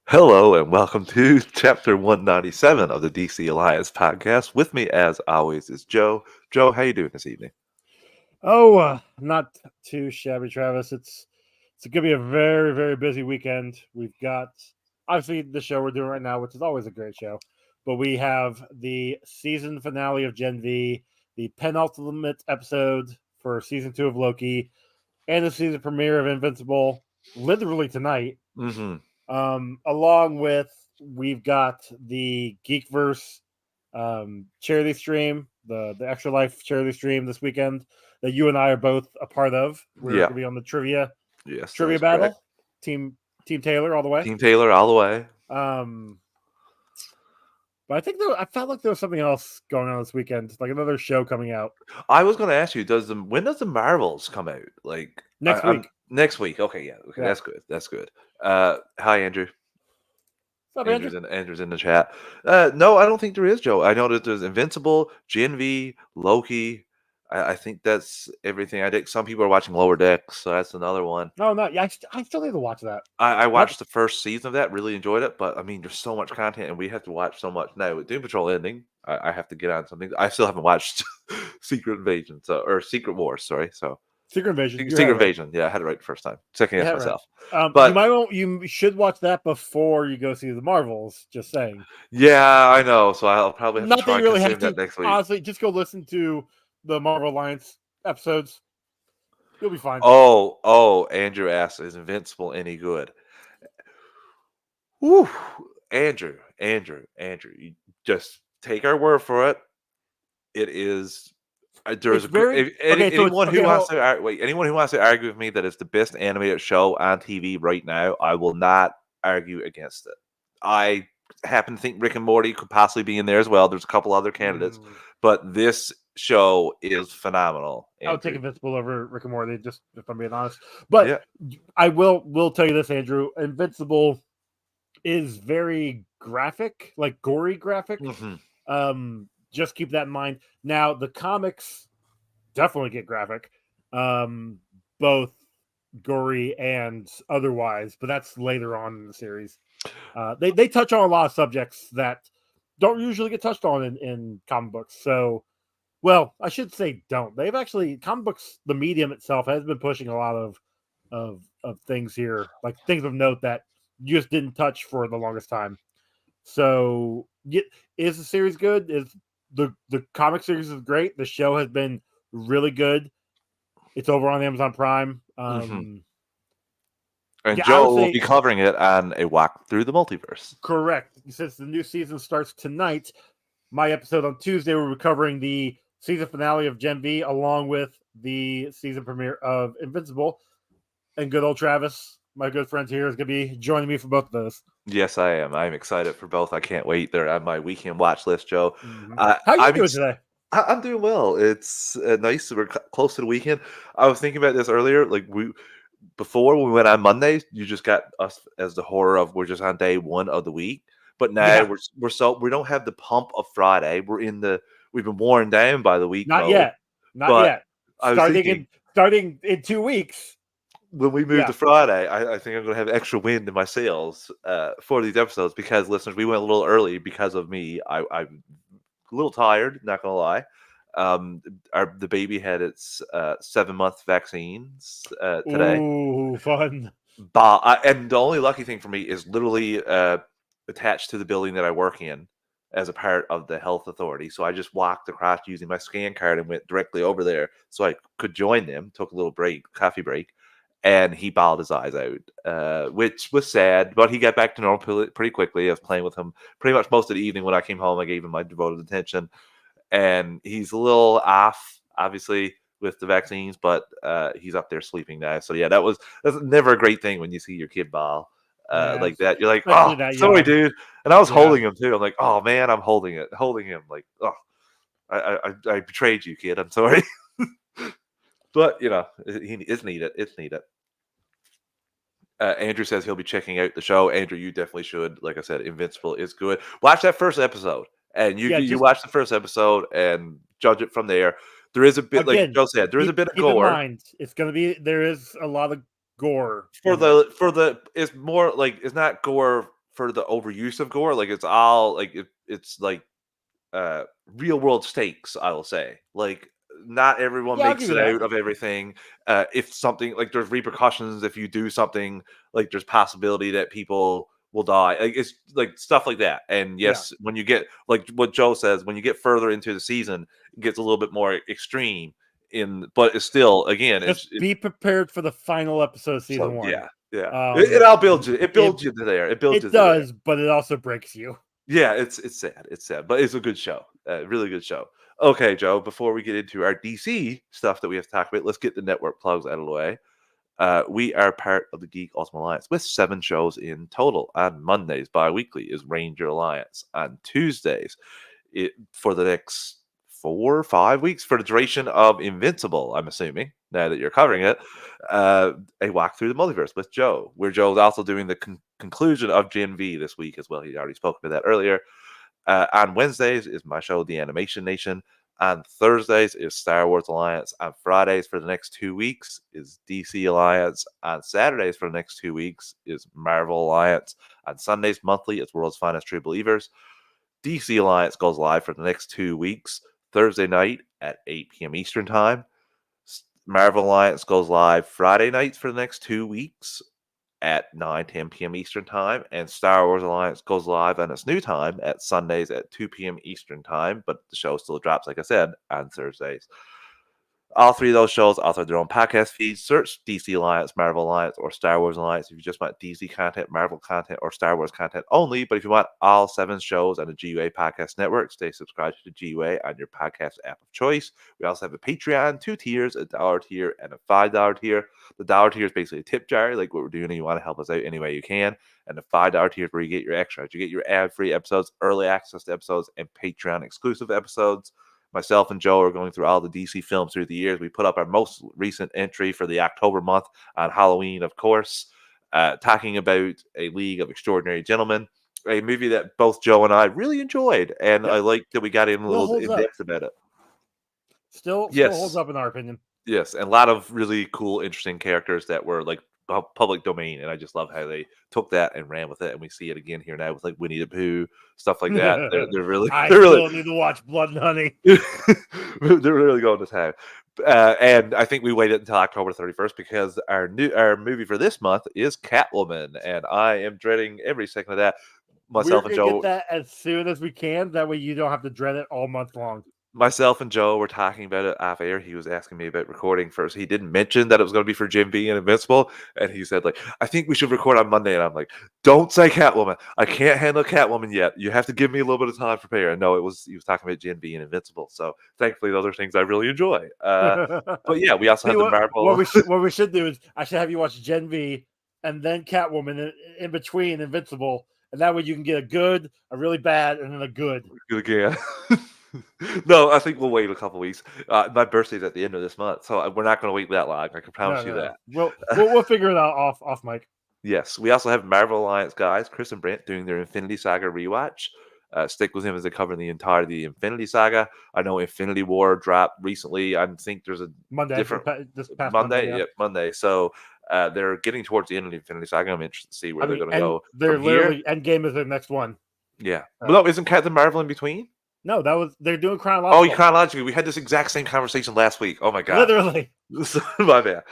Hello and welcome to chapter 197 of the DC Alliance podcast. With me, as always, is Joe. Joe, how you doing this evening? Not too shabby, Travis. It's gonna be a very, very busy weekend. We've got obviously the show we're doing right now, which is always a great show, but we have the season finale of Gen V, the penultimate episode for season 2 of Loki, and the season premiere of Invincible, literally tonight. Mm-hmm. Along with we've got the Geekverse charity stream, the Extra Life charity stream this weekend that you and I are both a part of. We're Yeah. going to be on the trivia Yes, that is battle. correct. Team Taylor all the way. Team Taylor all the way. But I think I felt like there was something else going on this weekend, like another show coming out. I was going to ask you, when does the Marvels come out? Like Next week. Next week. Okay, yeah. Okay, Yeah. that's good. That's good. Hi, Andrew. What's up, Andrew's in the chat. No, I don't think there is, Joe. I know that there's Invincible, Gen V, Loki. I think that's everything. I think some people are watching Lower Decks, so that's another one. No, not. Yeah, I still need to watch that. I watched the first season of that, really enjoyed it, but I mean, there's so much content, and we have to watch so much now. With Doom Patrol ending, I have to get on something. I still haven't watched Secret Invasion, or Secret Wars. Sorry, so Secret Invasion. Secret Invasion. Yeah, I had it right the first time. Second guess myself. Right. But you should watch that before you go see the Marvels. Just saying. Yeah, I know. So I'll probably have to try really consume that next week. Honestly, just go listen to the Marvel Alliance episodes. You'll be fine. Andrew asks, is Invincible any good? Whew. Andrew, you just take our word for it. It is. There's anyone who wants to argue with me that it's the best animated show on TV right now, I will not argue against it. I happen to think Rick and Morty could possibly be in there as well. There's a couple other candidates, but this show is phenomenal. Andrew. I would take Invincible over Rick and Morty, just if I'm being honest. But yeah. I will tell you this, Andrew. Invincible is very graphic, like gory graphic. Mm-hmm. Just keep that in mind. Now, the comics definitely get graphic, both gory and otherwise, but that's later on in the series. They touch on a lot of subjects that don't usually get touched on in comic books. So, well, I should say don't. They've actually, comic books, the medium itself has been pushing a lot of things here, like things of note that you just didn't touch for the longest time. So, is the series good? Is the comic series is great. The show has been really good. It's over on Amazon Prime. And Joe will be covering it on a walk through the multiverse. Correct. Since the new season starts tonight, my episode on Tuesday, we're covering the season finale of Gen V along with the season premiere of Invincible. And good old Travis, my good friend here, is going to be joining me for both of those. Yes, I am. I'm excited for both. I can't wait. They're on my weekend watch list, Joe. How are you doing today? I'm doing well. It's nice. We're close to the weekend. I was thinking about this earlier. Like before when we went on Mondays, you just got us as the horror of we're just on day one of the week. But now we don't have the pump of Friday. We've been worn down by the week. Not yet. Starting in 2 weeks. When we move to Friday, I think I'm going to have extra wind in my sails for these episodes because, listeners, we went a little early because of me. I'm a little tired, not going to lie. The baby had its 7-month vaccines today. Ooh, fun. And the only lucky thing for me is literally attached to the building that I work in as a part of the health authority. So I just walked across using my scan card and went directly over there so I could join them, took a little coffee break. And he bawled his eyes out, which was sad. But he got back to normal pretty quickly. I was playing with him pretty much most of the evening. When I came home, I gave him my devoted attention. And he's a little off, obviously, with the vaccines, but he's up there sleeping now. So, yeah, that's never a great thing when you see your kid bawl like that. You're like, oh, sorry, dude. And I was holding him, too. I'm like, oh, man, I'm holding him. Like, oh, I betrayed you, kid. I'm sorry. But, it's needed. It's needed. Andrew says he'll be checking out the show. Andrew, you definitely should. Like I said, Invincible is good. Watch that first episode. And you watch the first episode and judge it from there. There is a bit, like Joe said, there is a bit of gore. In mind, it's going to be, there is a lot of gore. It's more like, it's not gore for the overuse of gore. Like it's all like it's like real world stakes, I will say. Like not everyone Yeah, I'll makes give you it that. out of everything. If something like there's repercussions if you do something, like there's possibility that people will die. Like it's like stuff like that. And Yeah. yes, when you get like what Joe says, when you get further into the season, it gets a little bit more extreme but it's still again Just it's be prepared for the final episode of season so 1. yeah, yeah. It all builds you. It It builds you to there. It builds you it to there. does, but it also breaks you. Yeah, it's sad. It's sad, but it's a good show. Really good show. Okay, Joe. Before we get into our DC stuff that we have to talk about, let's get the network plugs out of the way. We are part of the Geek Ultimate Alliance with 7 shows in total. On Mondays, bi-weekly, is Ranger Alliance. On Tuesdays, for the next 4 or 5 weeks, for the duration of Invincible, I'm assuming, now that you're covering it, a walk through the multiverse with Joe, where Joe's also doing the conclusion of Gen V this week as well. He already spoke about that earlier. On Wednesdays is my show, The Animation Nation. On Thursdays is Star Wars Alliance. On Fridays for the next 2 weeks is DC Alliance. On Saturdays for the next 2 weeks is Marvel Alliance. On Sundays monthly, it's World's Finest True Believers. DC Alliance goes live for the next 2 weeks, Thursday night at 8 p.m. Eastern Time. Marvel Alliance goes live Friday nights for the next 2 weeks at 9:10 p.m. Eastern Time, and Star Wars Alliance goes live on its new time at Sundays at 2 p.m. Eastern Time, but the show still drops, like I said, on Thursdays. All 3 of those shows also have their own podcast feeds. Search DC Alliance, Marvel Alliance, or Star Wars Alliance if you just want DC content, Marvel content, or Star Wars content only. But if you want all 7 shows on the GUA Podcast Network, stay subscribed to the GUA on your podcast app of choice. We also have a Patreon, 2 tiers, a $1 tier and a $5 tier. The $1 tier is basically a tip jar, like what we're doing, and you want to help us out any way you can. And the $5 tier is where you get your extras. You get your ad-free episodes, early access to episodes, and Patreon exclusive episodes. Myself and Joe are going through all the DC films through the years. We put up our most recent entry for the October month on Halloween, of course, talking about A League of Extraordinary Gentlemen, a movie that both Joe and I really enjoyed, and Yep. I like that we got in a Still little holds in up. depth about it. Still holds Yes, up in our opinion. yes, and a lot of really cool, interesting characters that were like public domain, and I just love how they took that and ran with it. And we see it again here now with like Winnie the Pooh, stuff like that. They're really I they're really still need to watch Blood and Honey. they're really going to town. And I think we waited until October 31st because our movie for this month is Catwoman, and I am dreading every second of that. We're Myself and gonna get Joe, that as soon as we can. That way you don't have to dread it all month long. myself and Joe were talking about it off air. He was asking me about recording first. He didn't mention that it was going to be for Jim B and Invincible, and he said like, "I think we should record on Monday." And I'm like, "Don't say Catwoman. I can't handle Catwoman yet. You have to give me a little bit of time to prepare." And no, he was talking about Jim B and Invincible. So thankfully, those are things I really enjoy. But yeah, we also See have the what Marvel. we should do is I should have you watch Gen V and then Catwoman in between Invincible, and that way you can get a good, a really bad, and then a good. Good again. No, I think we'll wait a couple weeks. My birthday's at the end of this month, so we're not going to wait that long. I can promise you No. that. We'll figure it out off mic. Yes, we also have Marvel Alliance guys, Chris and Brent, doing their Infinity Saga rewatch. Stick with him as they cover the entirety of the Infinity Saga. I know Infinity War dropped recently. I think there's a Monday, different this past Monday. Monday, yeah. Yep, Monday. So they're getting towards the end of the Infinity Saga. I'm interested to see where I they're mean, going to and go they're from here. literally Endgame is their next one. Yeah, but no, isn't Captain Marvel in between? No, they're doing Oh, chronological. chronologically, we had this exact same conversation last week. Oh my god, Literally. my bad.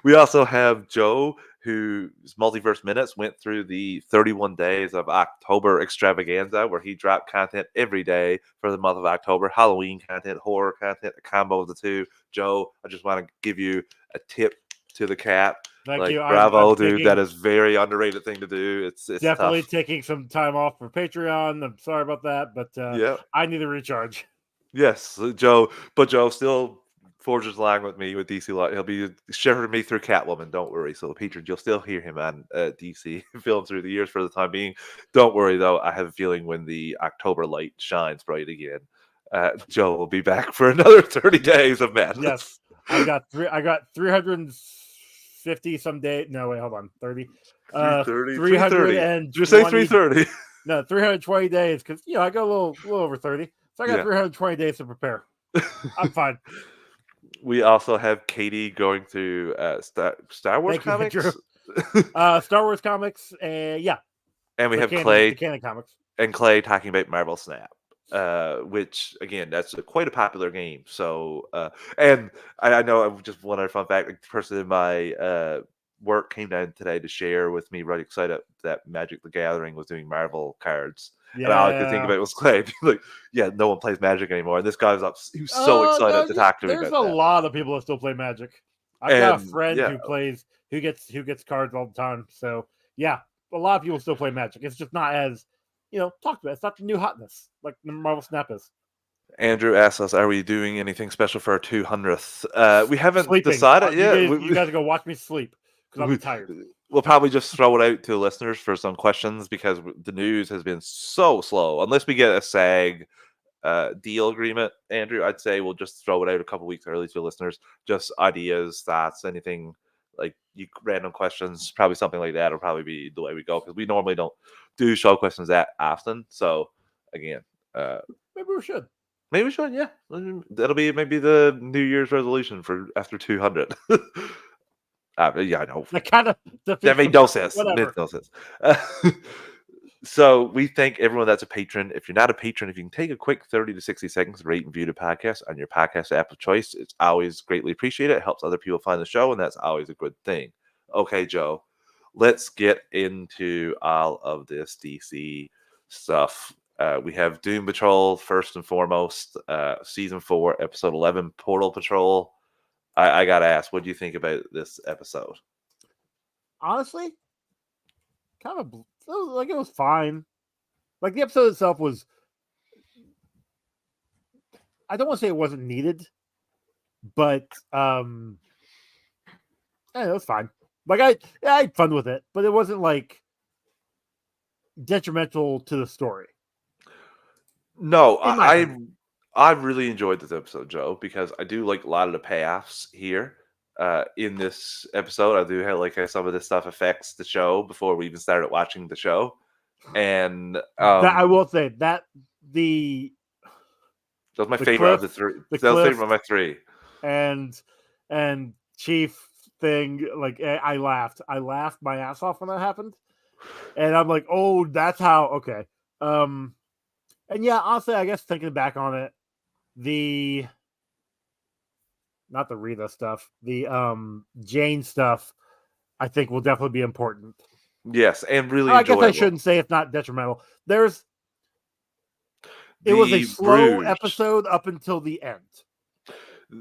We also have Joe, whose Multiverse Minutes went through the 31 days of October extravaganza, where he dropped content every day for the month of October. Halloween content, horror content, a combo of the two. Joe, I just want to give you a tip to the cap. Thank Like, you. bravo, I'm dude. That is very underrated thing to do. It's definitely tough. taking some time off for Patreon. I'm sorry about that, but Yeah. I need a recharge. Yes, Joe. But Joe still forges line with me with DC Light. He'll be shepherding me through Catwoman. Don't worry. So, Peter, you'll still hear him on DC film through the years for the time being. Don't worry, though. I have a feeling when the October light shines bright again, Joe will be back for another 30 days of madness. Yes, I got 350 some day. No, wait, hold on, 30. 330. 320. Did you say 330? No, 320 days because I go a little over 30, so I got 320 days to prepare. I'm fine. We also have Katie going through Star Wars comics. Star Wars comics, yeah. And we The have canon comics. Clay talking about Marvel Snap, which again, that's quite a popular game. So, and I know just one other fun fact: like, the person in my work came down today to share with me, right excited that Magic the Gathering was doing Marvel cards. And all I could think Yeah. about was Clay, like, yeah, no one plays Magic anymore. And this guy was up; he was so Oh no, excited to talk to me there's about a that. lot of people that still play Magic. I've got a And friend yeah, who gets cards all the time. So yeah, a lot of people still play Magic. It's just not as talked about. It's not the new hotness like the Marvel Snap is. Andrew asked us, "Are we doing anything special for our 200th?" We haven't Sleeping. decided yet. You guys go watch me sleep because I'll be We, tired. we'll probably just throw it out to listeners for some questions because the news has been so slow. Unless we get a SAG deal agreement, Andrew, I'd say we'll just throw it out a couple weeks early to listeners. Just ideas, thoughts, anything like random questions, probably something like that will probably be the way we go because we normally don't do show questions that often. So again, uh, Maybe we should. maybe we should, yeah. That'll be maybe the New Year's resolution for after 200. Yeah, I know. That kind of That defeats the made no purpose. sense. It made Whatever. no sense. So we thank everyone that's a patron. If you're not a patron, if you can take a quick 30 to 60 seconds to rate and view the podcast on your podcast app of choice, it's always greatly appreciated. It helps other people find the show, and that's always a good thing. Okay, Joe, let's get into all of this DC stuff. We have Doom Patrol first and foremost, season 4, episode 11, Portal Patrol. I gotta ask, what do you think about this episode? Honestly, kind of it was fine. Like the episode itself was. I don't want to say it wasn't needed, but it was fine. Like I had fun with it, but it wasn't like detrimental to the story. No, In my opinion. I really enjoyed this episode, Joe, because I do like a lot of the payoffs here. In this episode, I do have like how some of this stuff affects the show before we even started watching the show, and That I will say that the that was my the favorite of cliff, the three. the That was cliff, favorite of my three. and and Chief thing, like I laughed. I laughed my ass off when that happened. And I'm like, oh, that's how okay. And yeah, honestly, I guess thinking back on it, the not the Rita stuff, the Jane stuff, I think will definitely be important. Yes, and really I guess I enjoyable. shouldn't say it's not detrimental. It was a The slow Rouge, episode up until the end.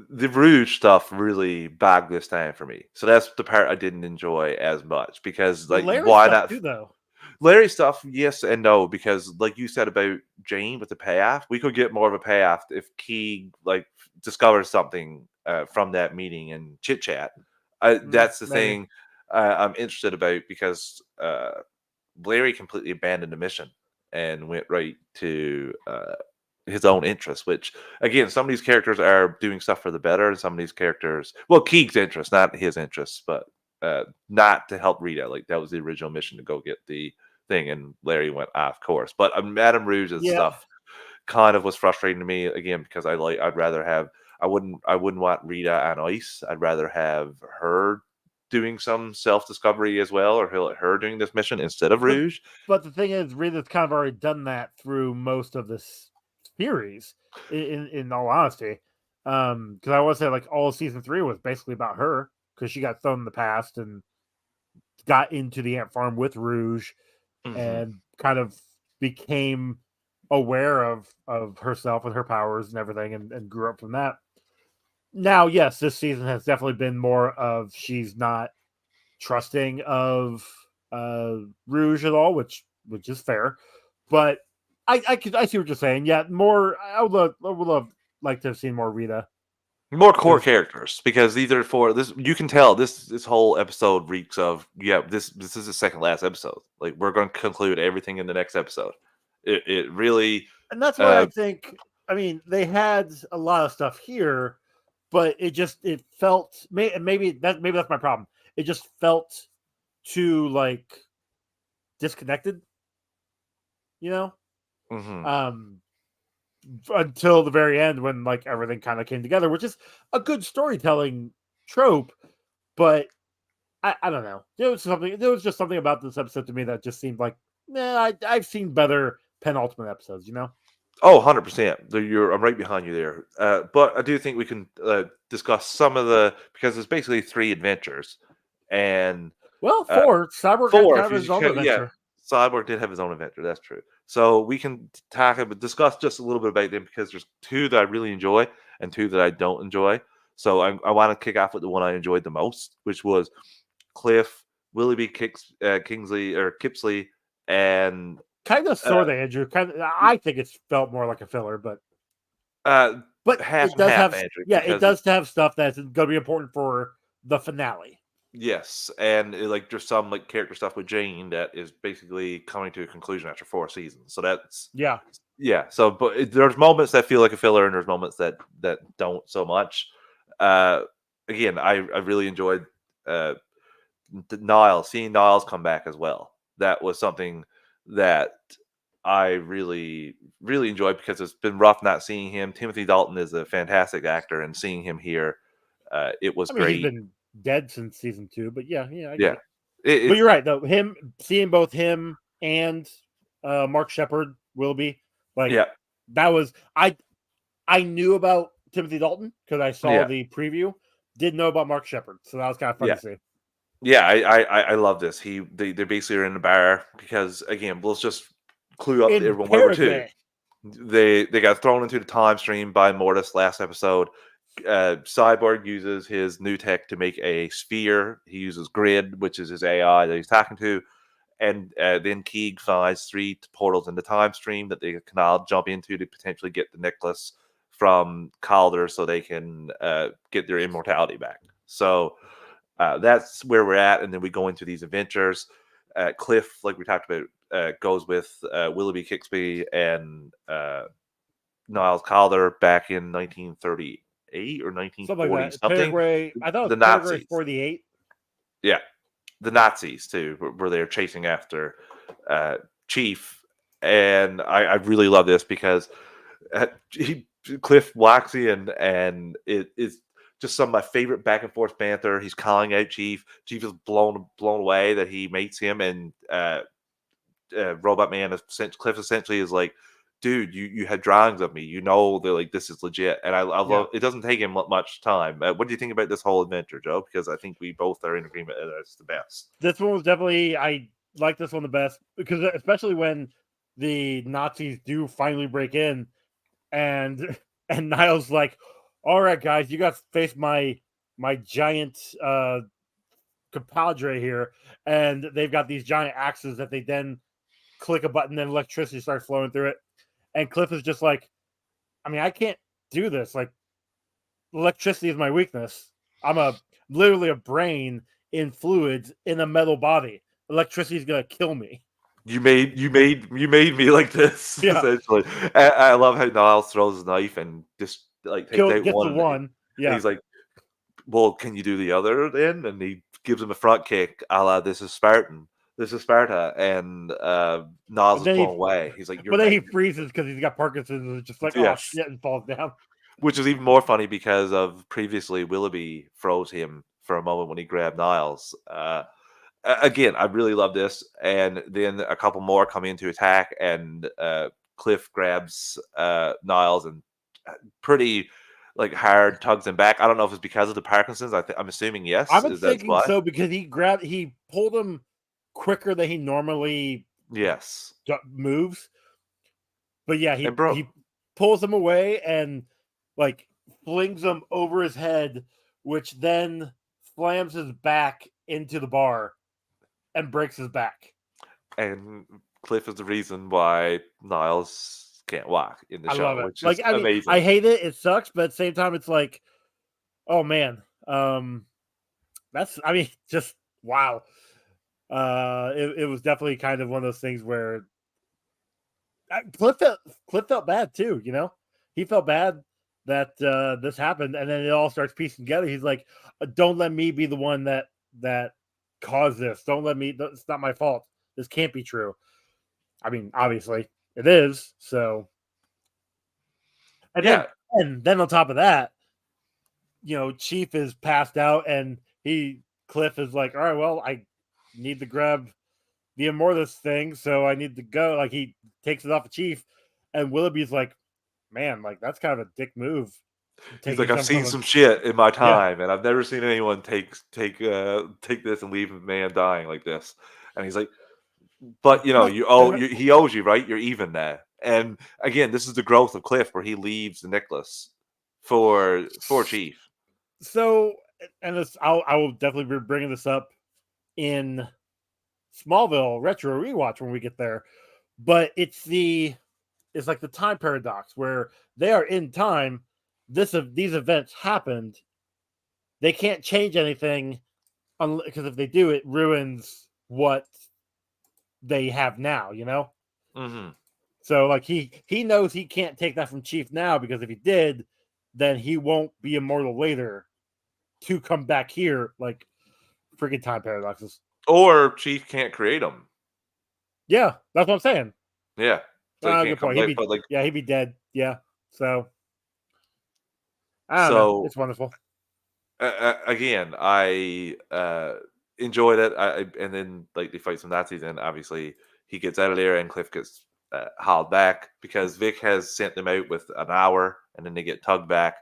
the Rouge stuff really bogged this down for me. So that's the part I didn't enjoy as much because, The like, Larry why stuff not? too, though. Larry stuff, yes and no, because like you said about Jane with the payoff, we could get more of a payoff if Key like discovers something from that meeting and chit chat. That's the Maybe. thing I'm interested about because Larry completely abandoned the mission and went right to his own interests. Which again, some of these characters are doing stuff for the better, and some of these characters, well, Keeg's interest, not his interests, but not to help Rita. Like that was the original mission to go get the thing, and Larry went off course. But Madame Rouge's Yeah, stuff kind of was frustrating to me again because I'd rather have I wouldn't want Rita on ice. I'd rather have her doing some self discovery as well, or her doing this mission instead of but Rouge. but the thing is, Rita's kind of already done that through most of this series. In all honesty, because I want to say like all of season 3 was basically about her because she got thrown in the past and got into the ant farm with Rouge Hmm. and kind of became aware of herself and her powers and everything and grew up from that. Now, yes, this season has definitely been more of she's not trusting of Rouge at all, which is fair. But I see what you're saying. Yeah, more I would love like to have seen more Rita More core because characters because these are for this. You can tell this whole episode reeks of This is the second last episode. Like we're going to conclude everything in the next episode. It really and that's why I uh, think I mean they had a lot of stuff here, but it felt maybe that's my problem. It just felt too like disconnected, you know. mhm. Um, until the very end when like everything kind of came together, which is a good storytelling trope, but I don't know. There was just something about this episode to me that just seemed like I've seen better penultimate episodes. Oh, 100%. I'm right behind you there. But I do think we can discuss some of because it's basically 3 adventures. And Well, uh, 4. Cyborg had 4, kind if of you his own yeah, adventure. Cyborg did have his own adventure. That's true. So we can discuss just a little bit about them because there's 2 that I really enjoy and 2 that I don't enjoy. So I want to kick off with the one I enjoyed the most, which was Cliff, Willoughby Kingsley or Kipsley, and Kind of, uh, sort of, Andrew. Kind of, I think it's felt more like a filler, but uh, half it and does half, have, Andrew, yeah, it because does have stuff that's going to be important for the finale. yes, and like there's some like character stuff with Jane that is basically coming to a conclusion after 4 seasons. So that's Yeah, yeah. So, but there's moments that feel like a filler, and there's moments that don't so much. Uh, Again, I really enjoyed uh Niles, seeing Niles come back as well. That was something that I really enjoyed because it's been rough not seeing him. Timothy Dalton is a fantastic actor, and seeing him here, it was I mean, he's great. been dead since season 2, but yeah, I get Yeah, it. But it's you're right, though. Seeing both him and Mark Shepard will be like yeah. that was I knew about Timothy Dalton because I saw Yeah, the preview. Didn't know about Mark Shepard, so that was kind of fun yeah, to see. yeah. I love this. They basically are in the bar because again, let's just clue up In everyone where we're to. Paraguay, They got thrown into the time stream by Mortis last episode. Cyborg uses his new tech to make a sphere. He uses Grid, which is his AI that he's talking to, and then Keeg finds 3 portals in the time stream that they can all jump into to potentially get the necklace from Calder, so they can get their immortality back. So that's where we're at, and then we go into these adventures. Cliff, like we talked about, goes with Willoughby Kixby and Niles Calder back in 1938 or something like 1940 that. something. Paraguay, I thought it The was Paraguay Nazis, 48. yeah, the Nazis too, were there chasing after uh, Chief, and I really love this because he, Cliff Waxy and it is just some of my favorite back and forth banter. He's calling out Chief. Chief is blown away that he mates him, and Robot Man, Cliff essentially is like, dude, you had drawings of me. You know, they're like, this is legit. And I Yeah, love it. Doesn't take him much time. What do you think about this whole adventure, Joe? Because I think we both are in agreement that it's the best. this one was definitely I like this one the best because especially when the Nazis do finally break in and and Niles like, all right, guys, you got to face my giant compadre here, and they've got these giant axes that they then click a button and electricity starts flowing through it. And Cliff is just like, I mean, I can't do this. Like, electricity is my weakness. I'm literally a brain in fluids in a metal body. Electricity is gonna kill me. You made me like this Yeah, essentially. I love how Niles throws his knife and just like takes out gets the one, one. and Yeah, he's like, well, can you do the other then? And he gives him a front kick, a la this is Spartan. This is Sparta. And Nas but is blown away. He's like, you're then meant. he freezes because he's got Parkinson's and it's just like, oh Yes. shit, and falls down. Which is even more funny because of previously Willoughby froze him for a moment when he grabbed Niles. Again, I really love this. And then a couple more come in to attack, and Cliff grabs Niles and pretty like hard tugs him back. I don't know if it's because of the Parkinson's. I'm assuming yes. I'm Is that thinking why? so because he pulled him quicker than he normally Yes. moves. But yeah, And bro, he pulls him away and like flings him over his head, which then slams his back into the bar and breaks his back. and Cliff is the reason why Niles can't walk in the I love show, it. which Like, is I mean, I amazing. hate it. It sucks, but at the same time, it's like, oh man, that's I mean, just wow. It was definitely kind of one of those things where Cliff felt bad too. He felt bad that this happened, and then it all starts piecing together. He's like, "Don't let me be the one that caused this. Don't let me. It's not my fault. This can't be true." I mean, obviously it is. So, and then Yeah, and then on top of that, Chief is passed out, and Cliff is like, "All right, well, I need to grab." the Immortus thing, so I need to go. Like he takes it off the chief, and Willoughby's like, man, like that's kind of a dick move. He's Taking like, I've something seen from some shit in my yeah. time, and I've never seen anyone take this and leave a man dying like this. And he's like, but you know, Look, and he owes you, right? You're even now. And again, this is the growth of Cliff, where he leaves the necklace for Chief. so, and this, I will definitely be bringing this up in Smallville retro rewatch when we get there. But it's like the time paradox where they are in time. These events happened. They can't change anything because if they do, it ruins what they have now. You know. Mm-hmm. So like he knows he can't take that from Chief now because if he did, then he won't be immortal later to come back here. Like freaking time paradoxes. Or Chief can't create them. Yeah, that's what I'm saying. Yeah, so he can't Good come point. back. But like, He'd be dead. Yeah. So I don't know. so It's wonderful. again, I enjoyed it. And then like they fight some Nazis, and obviously he gets out of there, and Cliff gets hauled back because Vic has sent them out with an hour, and then they get tugged back.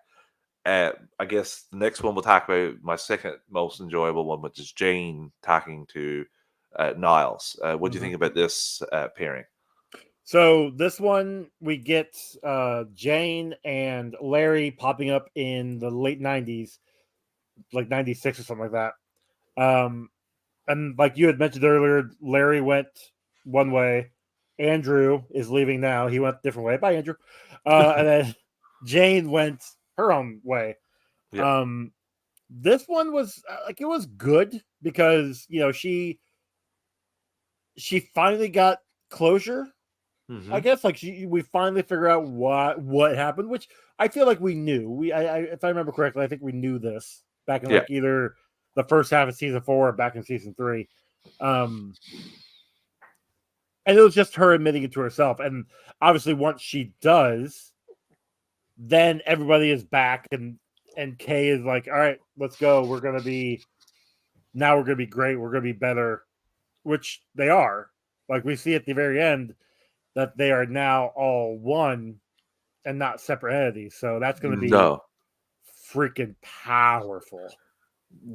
I guess the next one we'll talk about my second most enjoyable one, which is Jane talking to Niles. What do you think about this pairing? So this one we get Jane and Larry popping up in the late '90s, like '96 or something like that. And like you had mentioned earlier, Larry went one way. Andrew is leaving now. He went a different way. Bye, Andrew. And then Jane went her own way. Yeah. This one was like it was good because she finally got closure. I Mm-hmm. guess like we finally figure out what happened, which I feel like we knew. If I remember correctly, I think we knew this back in Yeah. like either the first half of season 4 or back in season 3. And it was just her admitting it to herself. And obviously, once she does, then everybody is back, and Kay is like, "All right, let's go. We're gonna be great. We're gonna be better," which they are. Like we see at the very end that they are now all one and not separate entities. So that's going to be No. freaking powerful.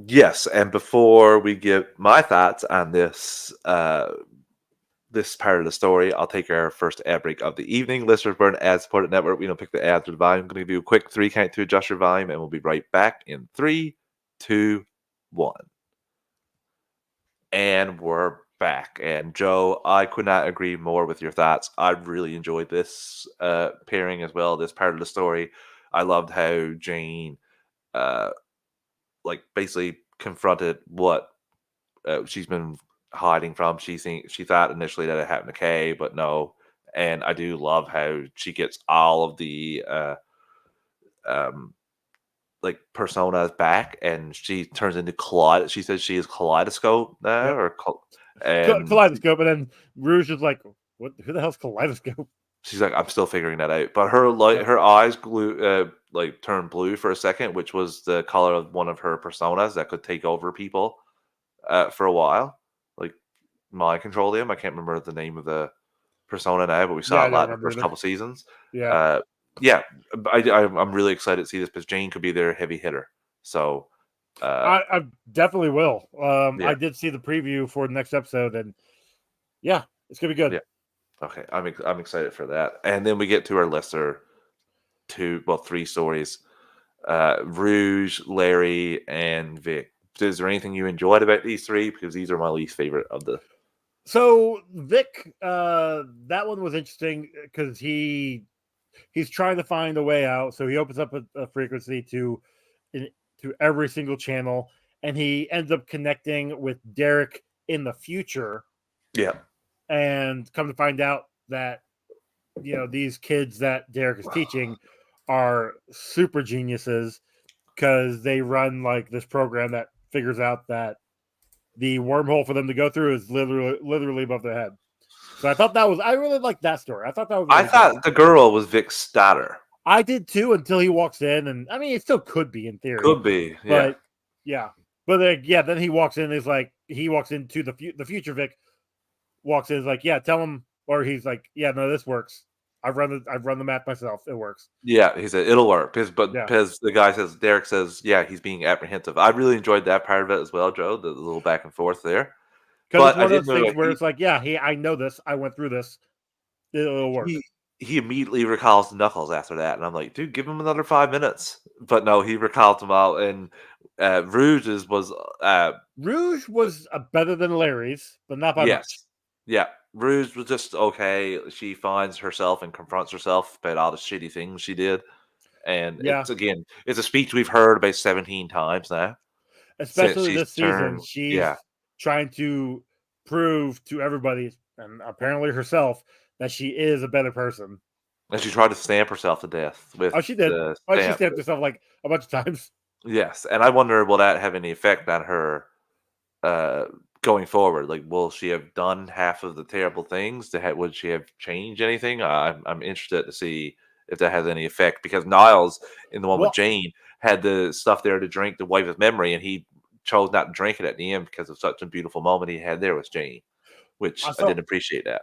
Yes, and before we give my thoughts on this part of the story, I'll take our first ad break of the evening. Listeners, we're an ad-supported network. We don't pick the ads or the volume. I'm going to give you a quick 3 count to adjust your volume, and we'll be right back in 3, 2, 1. And we're back. And Joe, I could not agree more with your thoughts. I really enjoyed this pairing as well. This part of the story, I loved how Jane, uh, like, basically confronted what she's been hiding from. She thought initially that it happened to Kay, but no. And I do love how she gets all of the um like personas back, and she turns into She says she is Kaleidoscope now, Yep. and Kaleidoscope, and then Rouge is like, "What? Who the hell's Kaleidoscope?" she's like, I'm still figuring that out. But Yep. her eyes like turned blue for a second, which was the color of one of her personas that could take over people for a while, like mind control them. I can't remember the name of the persona now, but we Yeah, saw I it a don't lot in the remember first either. couple seasons. Yeah. Uh, yeah, I'm really excited to see this because Jane could be their heavy hitter. So, I definitely will. yeah, I did see the preview for the next episode, and yeah, it's gonna be good. yeah, okay, I'm excited for that. And then we get to our lesser three stories: Rouge, Larry, and Vic. Is there anything you enjoyed about these three? Because these are my least favorite of the. So Vic, that one was interesting because he's trying to find a way out. So he opens up a frequency to every single channel, and he ends up connecting with Derek in the future. Yeah, And come to find out that these kids that Derek is teaching are super geniuses because they run like this program that figures out that the wormhole for them to go through is literally above their head. So I really liked that story. I thought that was I really good. thought the girl was Vic's daughter. I did too until he walks in, and I mean, it still could be in theory, Could be, yeah. but yeah, but then he walks in. Is like he walks into the future Vic. walks in, is like, yeah, tell him, or he's like, yeah, no, this works. I've run the math myself. It works. Yeah, he said it'll work Yeah, because the guy says Derek says, yeah, he's being apprehensive. I really enjoyed that part of it as well, Joe. The little back and forth there. because it's But I one of did those know things that where it's like, yeah, I know this. I went through this. It'll work. he immediately recalls Knuckles after that, and I'm like, dude, give him another 5 minutes. But no, he recalls him out, and Rouge's was Rouge was better than Larry's, but not by much. yes, yeah. Rouge was just okay. She finds herself and confronts herself about all the shitty things she did, and Yeah, it's a speech we've heard about 17 times now since especially she's this season, turned. Yeah, she's trying to prove to everybody, and apparently herself, that she is a better person. and she tried to stamp herself to death with Oh, she did. the Oh, she stamp. stabbed herself like a bunch of times. Yes, and I wonder will that have any effect on her uh, going forward? Like, will she have done half of the terrible things? Would she have changed anything? I'm interested to see if that has any effect because Niles in the one with Well, Jane had the stuff there to drink to wipe his memory, and he chose not to drink it at the end because of such a beautiful moment he had there with Jane, which I so didn't appreciate that.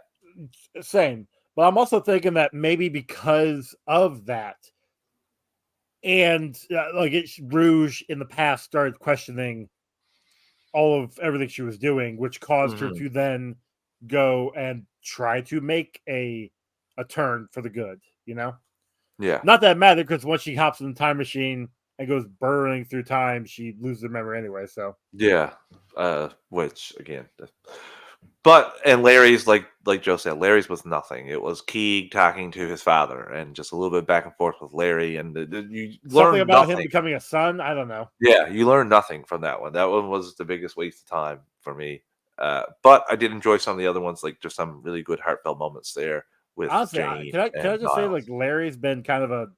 same. But I'm also thinking that maybe because of that, and like Rouge in the past started questioning all of everything she was doing, which caused her Hmm. to then go and try to make a turn for the good. Yeah, Not that it mattered because once she hops in the time machine and goes burrowing through time, she loses her memory anyway. So yeah. Which again, but and Larry's like Joe said, Larry's was nothing. It was Keeg talking to his father, and just a little bit back and forth with Larry, and you something learn about him nothing. becoming a son, I don't know. Yeah, you learn nothing from that one. That one was the biggest waste of time for me. But I did enjoy some of the other ones, like just some really good heartfelt moments there with Honestly, Jane can I and just say like Niles. Larry's been kind of a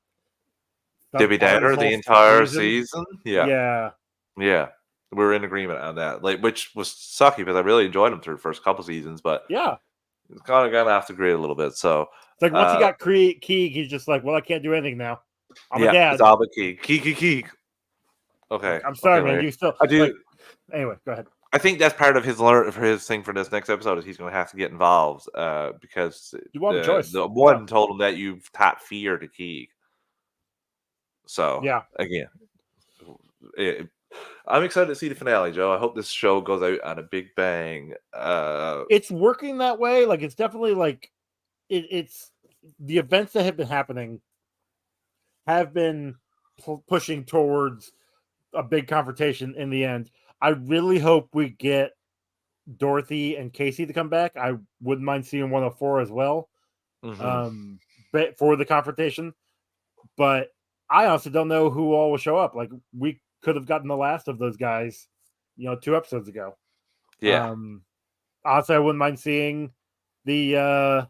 Debbie subpar this Downer whole the entire season. season. Yeah, Yeah, yeah, we're in agreement on that. Like, which was sucky because I really enjoyed him through the first couple seasons, but yeah. it's kind of gone off the grid a little bit. So, It's like once he uh, got Keeg, he's just like, well, I can't do anything now. I'm a yeah, it's dad. all but Keeg. Keeg. Like, Okay, I'm okay, sorry, man. Larry. You still I do. like. Anyway, go ahead. I think that's part of his learn for his thing for this next episode is he's going to have to get involved because You won't have a choice. the Yeah, one told him that you've taught fear to Keeg. So yeah. again, it, I'm excited to see the finale, Joe. I hope this show goes out on a big bang. It's working that way. Like it's definitely like it's the events that have been happening have been pushing towards a big confrontation in the end. I really hope we get Dorothy and Casey to come back. I wouldn't mind seeing 104 as well, Mhm. um, but for the confrontation. But I honestly don't know who all will show up. Like we could have gotten the last of those guys, 2 episodes ago. Yeah, Um, Honestly, I wouldn't mind seeing the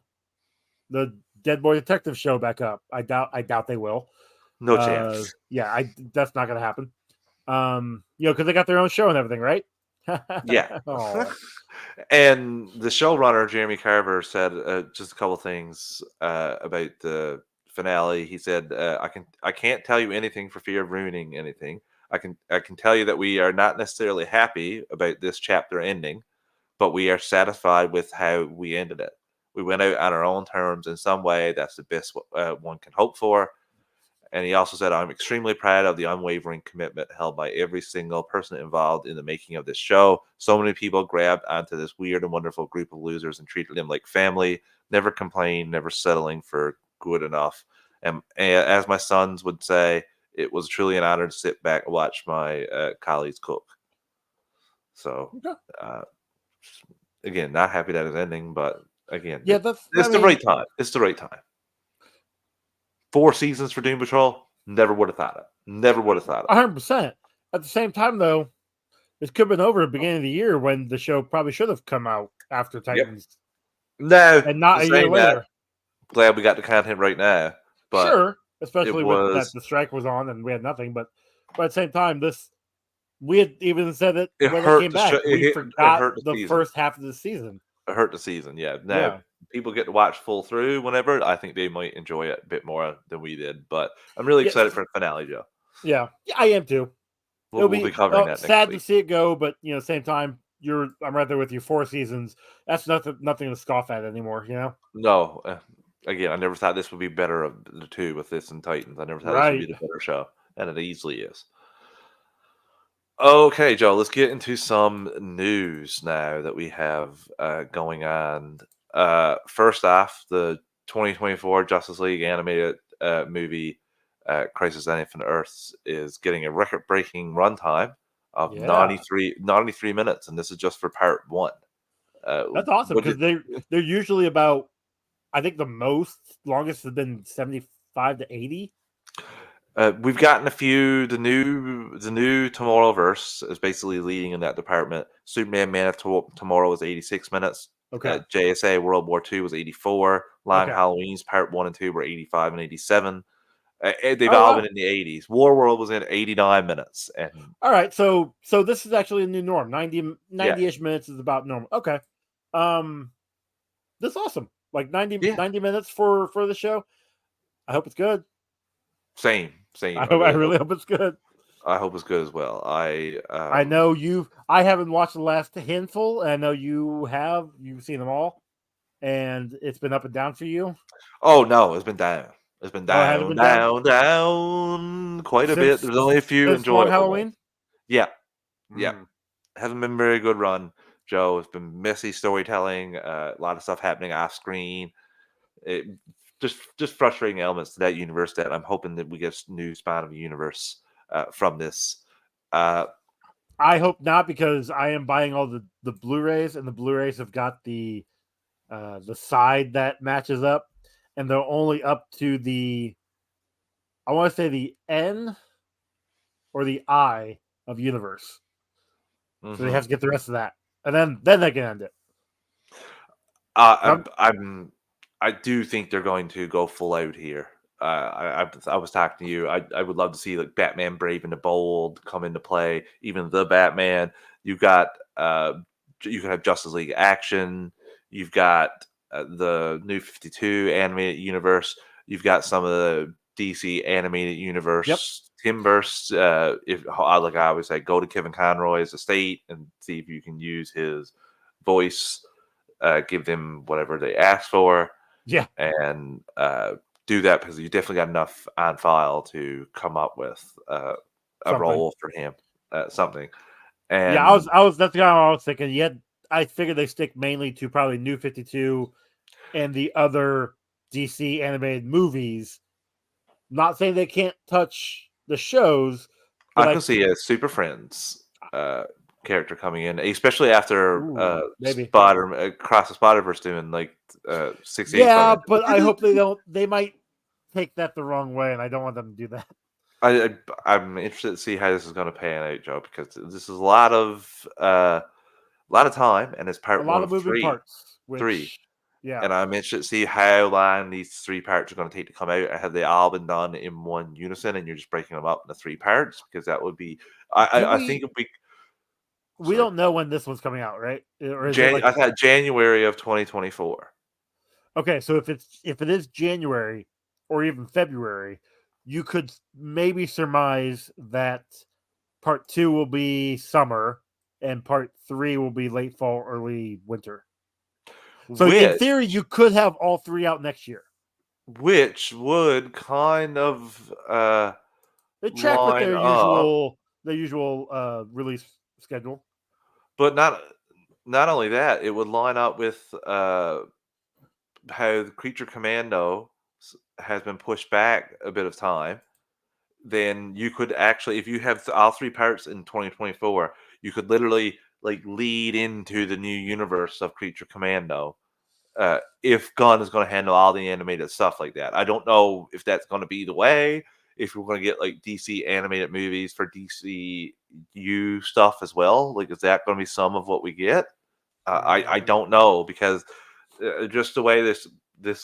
Dead Boy Detective show back up. I doubt they will. no chance. Yeah, that's not gonna happen. Because they got their own show and everything, right? Yeah. Oh, And the showrunner Jeremy Carver said just a couple things about the finale. He said, I can't tell you anything for fear of ruining anything. I can tell you that we are not necessarily happy about this chapter ending, but we are satisfied with how we ended it. We went out on our own terms in some way. That's the best one can hope for. And he also said, I'm extremely proud of the unwavering commitment held by every single person involved in the making of this show. So many people grabbed onto this weird and wonderful group of losers and treated them like family, never complained, never settling for good enough. And as my sons would say, it was truly an honor to sit back and watch my colleagues cook. So, okay. uh, again, not happy that it's ending, but again, Yeah, that's. I it's the mean, right time. It's the right time. 4 seasons for Doom Patrol. Never would have thought it. Never would have thought it. 100%. At the same time, though, this could have been over at the beginning of the year when the show probably should have come out after Yep. Titans No, and not a year saying that, later. glad we got the content right now. But Sure, it especially with that was the strike was on and we had nothing. But at the same time, we had even said it it when it hurt came the show. back. We It forgot hurt the the season. first half of the season. It hurt the season. Yeah. Now Yeah, people get to watch full through whenever. I think they might enjoy it a bit more than we did. But I'm really excited yes, for the finale, Joe. yeah, I am too. It'll We'll be be covering that next sad to week. see it go, but same time, I'm right there with you. 4 seasons. That's nothing to scoff at anymore. You know. No, again, I never thought this would be better of the two with this and Titans. I never thought this would be Right. the better show, and it easily is. Okay, Joe, let's get into some news now that we have going on. First off, the 2024 Justice League animated movie, Crisis on Infinite Earths, is getting a record breaking runtime of Yeah. 93 minutes, and this is just for part one. That's awesome What because did, they're usually about. I think the longest has been 75 to 80. we've gotten a few. The new Tomorrowverse is basically leading in that department. Superman Man of Tomorrow was 86 minutes. Okay. JSA World War II was 84. Long Okay. Halloweens Part 1 and 2 were 85 and 87. They've Oh all wow. been in the 80s. War World was in 89 minutes. And All right. So this is actually a new norm. yeah, 90-ish minutes is about normal. Okay. Um, this is awesome. Like yeah, 90 minutes for the show. I hope it's good. same. I I really really hope. hope it's good. I hope it's good as well. I know I haven't watched the last handful, and I know you have. You've seen them all, and it's been up and down for you. Oh no, it's been down. It's been Oh, it hasn't down, been down down quite a bit. since There's only a few Long enjoyable ones. Halloween. Yeah, yeah. Mm. Hasn't been a very good run, Joe. It's been messy storytelling, a lot of stuff happening off screen. It, just frustrating elements to that universe that I'm hoping that we get a new span of a universe from this. Uh, I hope not because I am buying all the Blu-rays, and the Blu-rays have got the side that matches up, and they're only up to I want to say the N or the I of universe. So they mhm. have to get the rest of that, and then they can end it. I, Um, I do think they're going to go full out here. I was talking to you. I would love to see like Batman Brave and the Bold come into play. Even the Batman. You've got you can have Justice League Action. You've got the New 52 animated universe. You've got some of the DC animated yep. universe. Timverse. If like I always say, go to Kevin Conroy's estate and see if you can use his voice, give them whatever they ask for, Yeah. and do that because you definitely got enough on file to come up with a Something. role for him, something. Yeah, And I was that's kind of what I was thinking. Yet I figured they stick mainly to probably New 52 and the other DC animated movies. Not saying they can't touch the shows, but I can see a Super Friends character coming in, especially after Maybe. Cross the Spider-Verse doing like 68 Yeah, Spider-Man. but I hope they don't. They might take that the wrong way, and I don't want them to do that. I'm interested to see how this is going to pan out, Joe, because this is a lot of time, and it's A part lot one of of moving parts, three, which, yeah, and I'm interested to see how long these three parts are going to take to come out. Have they all been done in one unison, and you're just breaking them up into three parts? Because that would be, do I think we? if we, We sorry, don't know when this one's coming out, right? Or is it like I thought January of 2024. okay? So if it is January or even February, you could maybe surmise that part 2 will be summer and part 3 will be late fall, early winter. So in which theory, you could have all three out next year. which would kind of They track with line up, their usual release schedule. but not only that, it would line up with how the Creature Commando has been pushed back a bit of time. Then you could actually, if you have all three parts in 2024, you could literally like lead into the new universe of Creature Commando. If Gunn is going to handle all the animated stuff like that, I don't know if that's going to be the way. If we're going to get like DC animated movies for DCU stuff as well, like is that going to be some of what we get? I don't know because just the way this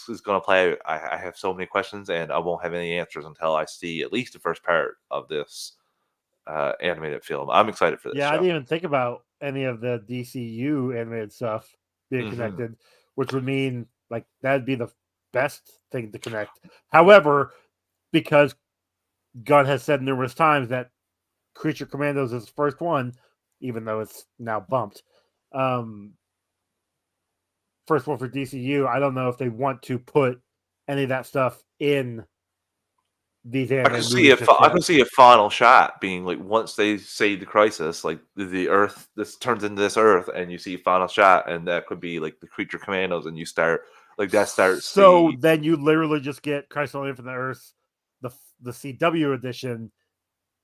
is going to play out, I have so many questions and I won't have any answers until I see at least the first part of this animated film. I'm excited for this Yeah, I show. didn't even think about any of the DCU animated stuff being Hmm. connected, which would mean like that'd be the best thing to connect. However, because Gunn has said numerous times that Creature Commandos is the first one, even though it's now bumped. Um, first one for DCU. I don't know if they want to put any of that stuff in these animated movies just I yet. can see a final shot being like once they save the crisis, like the Earth, this turns into this Earth, and you see final shot, and that could be like the creature commandos, and you start like that starts So the. then you literally just get Christ on Infinite Earth, the CW edition,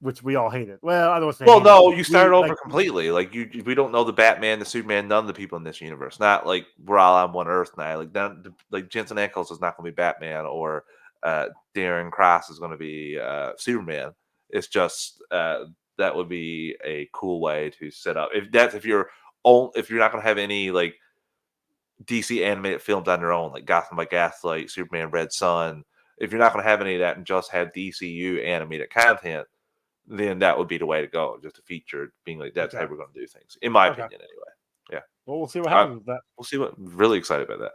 which we all hated. Well, I don't want to say Well, hated. no, you start We over like, completely. Like we don't know the Batman, the Superman, none of the people in this universe. Not like we're all on one Earth now. Like then, like Jensen Ackles is not going to be Batman, or Darren Cross is going to be Superman. It's just that would be a cool way to set up. If you're if you're not going to have any like DC animated films on their own, like Gotham by Gaslight, Superman Red Sun. If you're not going to have any of that and just have DCU animated content, then that would be the way to go. Just a feature being like that's how okay, we're going to do things, in my okay. opinion, anyway. Yeah, Well, we'll see what uh, happens with that. we'll see. What really excited about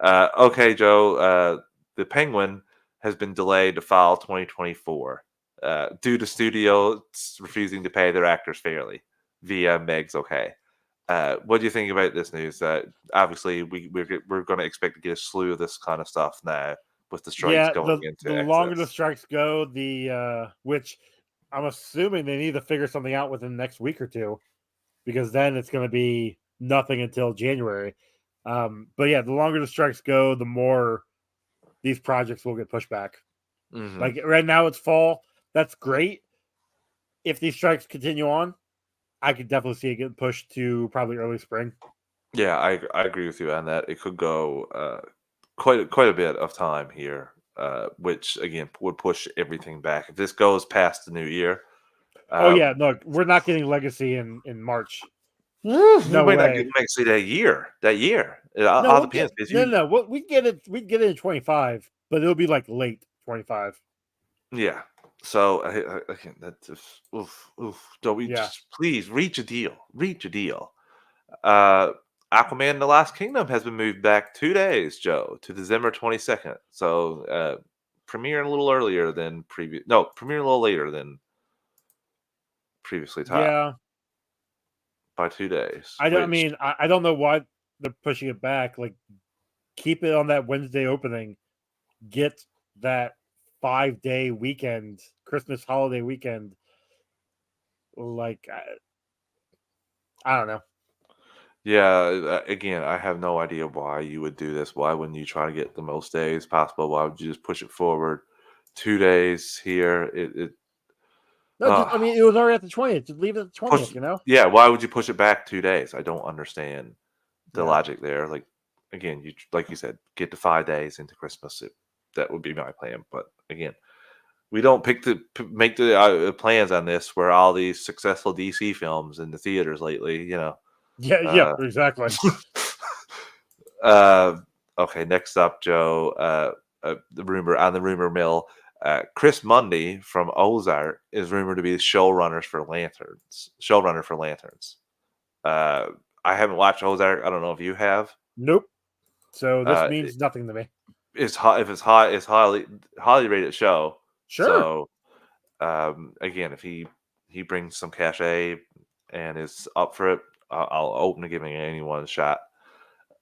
that. Okay, Joe. The Penguin has been delayed to fall 2024 due to studios refusing to pay their actors fairly via Meg's okay. What do you think about this news? Obviously, we're going to expect to get a slew of this kind of stuff now with the strikes Yeah, going the into longer the excess. strikes go, the which I'm assuming they need to figure something out within the next week or two, because then it's going to be nothing until January. But yeah, the longer the strikes go, the more these projects will get pushed back. Hmm. Like right now, it's fall. That's great. If these strikes continue on, I could definitely see it getting pushed to probably early spring. Yeah, I agree with you on that. It could go quite a bit of time here, which again would push everything back. If this goes past the new year, Oh uh, yeah, look, we're not getting Legacy in March. we No might not get way. Legacy that year. That year, it No, all we'll depends. get Because no, you, no. We get it. We get it in 25, but it'll be like late 25. yeah. So again, that just oof oof. Don't we Yeah, just please reach a deal? Reach a deal. Uh, Aquaman: and The Last Kingdom has been moved back 2 days, Joe, to December 22nd. So premiering a little earlier than previous. No, premiering a little later than previously taught yeah. by 2 days, I don't. I which mean, I don't know why they're pushing it back. Like, keep it on that Wednesday opening. Get that 5-day weekend, Christmas holiday weekend. Like, I don't know. yeah, again, I have no idea why you would do this. Why wouldn't you try to get the most days possible? Why would you just push it forward 2 days here? No, just Uh, I mean, it was already at the 20th. Just leave it at the push, 20th. You know. yeah, why would you push it back 2 days? I don't understand the Yeah. logic there. Like again, you like you said, get to 5 days into Christmas. That would be my plan. But again, we don't make the plans on this where all these successful DC films in the theaters lately. Yeah. Yeah. Uh, Exactly. uh, okay, next up, Joe. The rumor mill. Chris Mundy from Ozark is rumored to be the showrunner for Lanterns. Uh, I haven't watched Ozark. I don't know if you have. Nope. So this Uh, means nothing to me. it's hot. If it's hot, it's highly rated show. Sure. So again, if he brings some cachet and is up for it, I'll open to giving anyone a shot.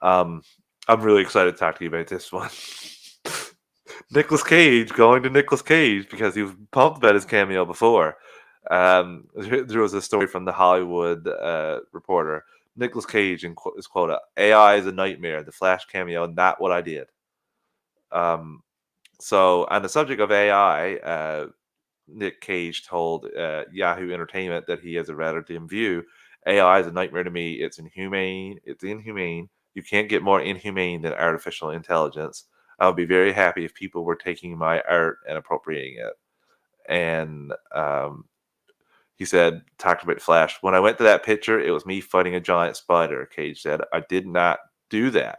Um, I'm really excited to talk to you about this one. Nicolas Cage going to Nicolas Cage because he was pumped about his cameo before. There was a story from the Hollywood Reporter. Nicolas Cage is quote: "AI is a nightmare. The Flash cameo, not what I did." Um, so on the subject of AI, Nick Cage told Yahoo Entertainment that he has a rather dim view. AI is a nightmare to me. It's inhumane. It's inhumane. You can't get more inhumane than artificial intelligence. I would be very happy if people were taking my art and appropriating it. And he said, talked about Flash. When I went to that picture, it was me fighting a giant spider, Cage said. I did not do that.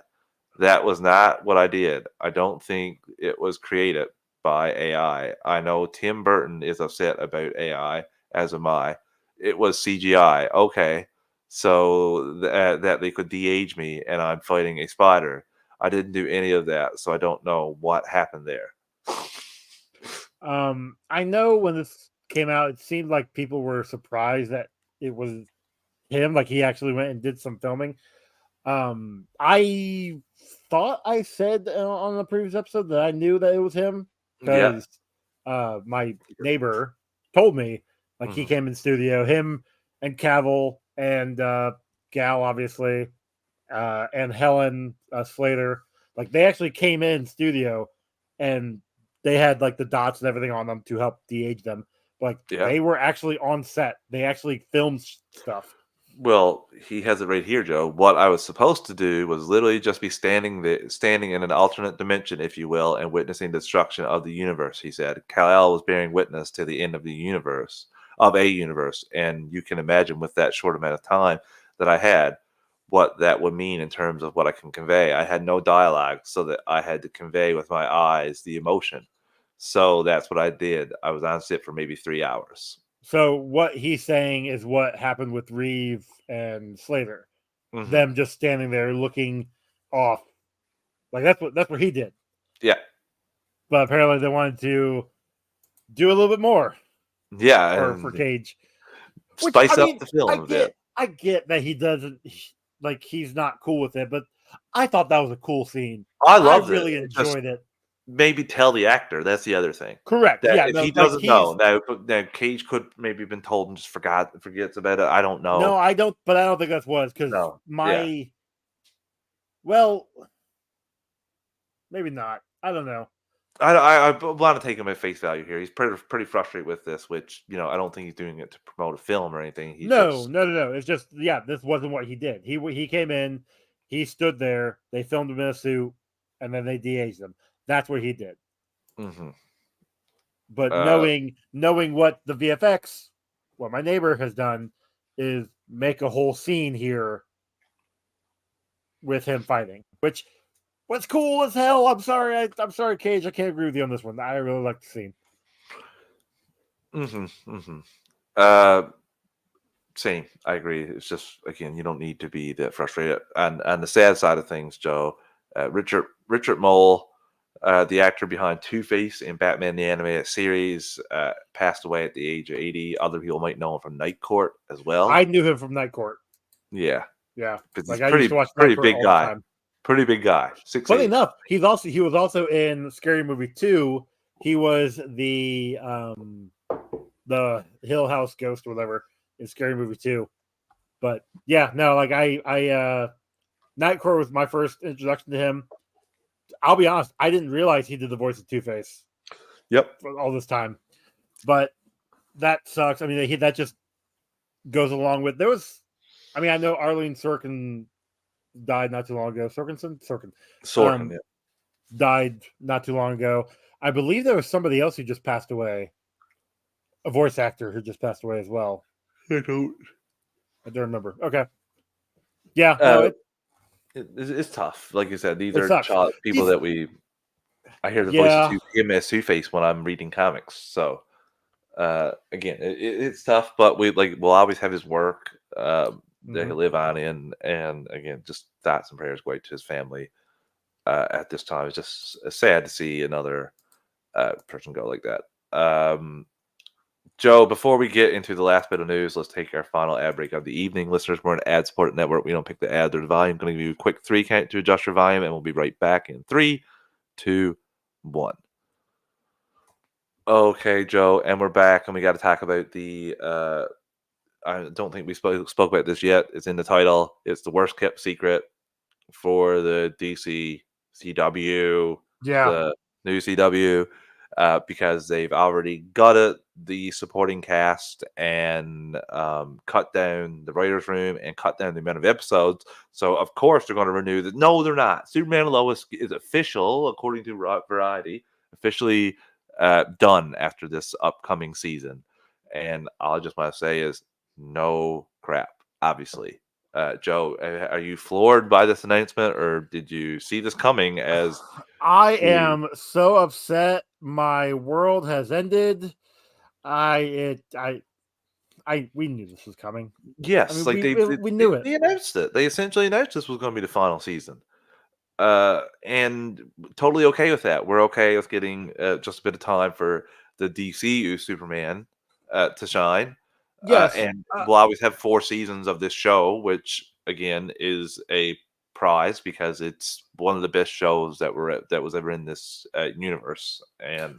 That was not what I did. I don't think it was created by AI. I know Tim Burton is upset about AI, as am I. It was CGI. Okay. So that they could de-age me and I'm fighting a spider. I didn't do any of that, so I don't know what happened there. I know when this came out, it seemed like people were surprised that it was him. Like he actually went and did some filming. I thought I said on the previous episode that I knew that it was him Yeah. because my neighbor told me. Like he Mhm. came in studio, him and Cavill and Gal, obviously, and Helen Slater. Like they actually came in studio, and they had like the dots and everything on them to help de-age them. Like Yeah. they were actually on set. They actually filmed stuff. Well, he has it right here, Joe. What I was supposed to do was literally just be standing in an alternate dimension, if you will, and witnessing the destruction of the universe. He said Kal-El was bearing witness to the end of the universe, of a universe, and you can imagine with that short amount of time that I had, what that would mean in terms of what I can convey. I had no dialogue, so that I had to convey with my eyes the emotion. So that's what I did. I was on set for maybe 3 hours. So what he's saying is what happened with Reeve and Slater. Hmm. Them just standing there looking off. Like that's what he did. Yeah, But apparently they wanted to do a little bit more yeah, for and Cage. Which I spice up mean, the film a bit. I get that he doesn't like he's not cool with it, but I thought that was a cool scene. I I loved it. really It just enjoyed it. maybe tell the actor, that's the other thing. Correct. That Yeah, if no, he like doesn't know, he's now Cage could maybe been told and just forgets about it, I don't no, know. I don't but I don't think that's was because No. Yeah. my well, maybe not. I don't know. I wanna take him at face value here. He's pretty frustrated with this, which, I don't think he's doing it to promote a film or anything. He's No, just no, no, no. It's just yeah, this wasn't what he did. He came in, he stood there, they filmed him in a suit, and then they de-aged him. That's what he did. Mhm. But Uh, knowing what the VFX, what my neighbor has done, is make a whole scene here with him fighting, which was cool as hell. I'm sorry, Cage. I can't agree with you on this one. I really like the scene. mhm, mhm. Uh, Same, I agree. It's just, again, you don't need to be that frustrated. And the sad side of things, Joe, Richard Mole, the actor behind Two Face in Batman the Animated Series, passed away at the age of 80. Other people might know him from Night Court as well. I knew him from Night Court. Yeah, Yeah, because he's like I used to watch Night pretty Court big all the guy, time. pretty big guy, six Funny eight. enough, he was also in Scary Movie 2. He was the Hill House ghost or whatever in Scary Movie 2. But yeah, no, like Nightcore was my first introduction to him. I'll be honest, I didn't realize he did the voice of Two-Face Yep. for all this time. But that sucks. I mean, that just goes along with there was I know Arlene Sorkin died not too long ago. Sorkin. Sorkin. Um Yeah. died not too long ago. I believe there was somebody else who just passed away. A voice actor who just passed away as well. I don't. I don't remember. Okay. Yeah, no, Uh, it's tough. Like you said, these it are sucks. people that I hear the voice of Yeah. him as Two Face when I'm reading comics. So again, it's tough, but we'll always have his work that he'll Mhm. live on in, and again, just thoughts and prayers go out to his family at this time. It's just sad to see another person go like that. Joe, before we get into the last bit of news, let's take our final ad break of the evening. Listeners, we're an ad-supported network. We don't pick the ad or the volume. I'm going to give you a quick 3 count to adjust your volume, and we'll be right back in 3, 2, 1. Okay, Joe, and we're back, and we got to talk about the. I don't think we spoke about this yet. It's in the title. It's the worst kept secret for the DC CW, Yeah. the new CW, because they've already gutted the supporting cast and cut down the writers' room and cut down the amount of episodes. So of course they're going to renew that. No, they're not. Superman and Lois is official, according to Variety, officially done after this upcoming season. And all I just want to say is no crap. Obviously, Joe, are you floored by this announcement, or did you see this coming as I the am so upset. My world has ended. I it I we knew this was coming. I yes, mean, like we knew it. they announced it. They essentially announced this was going to be the final season, and totally okay with that. We're okay with getting just a bit of time for the DCU Superman to shine. Yes. And we'll always have 4 seasons of this show, which again is a prize because it's one of the best shows that was ever in this universe, and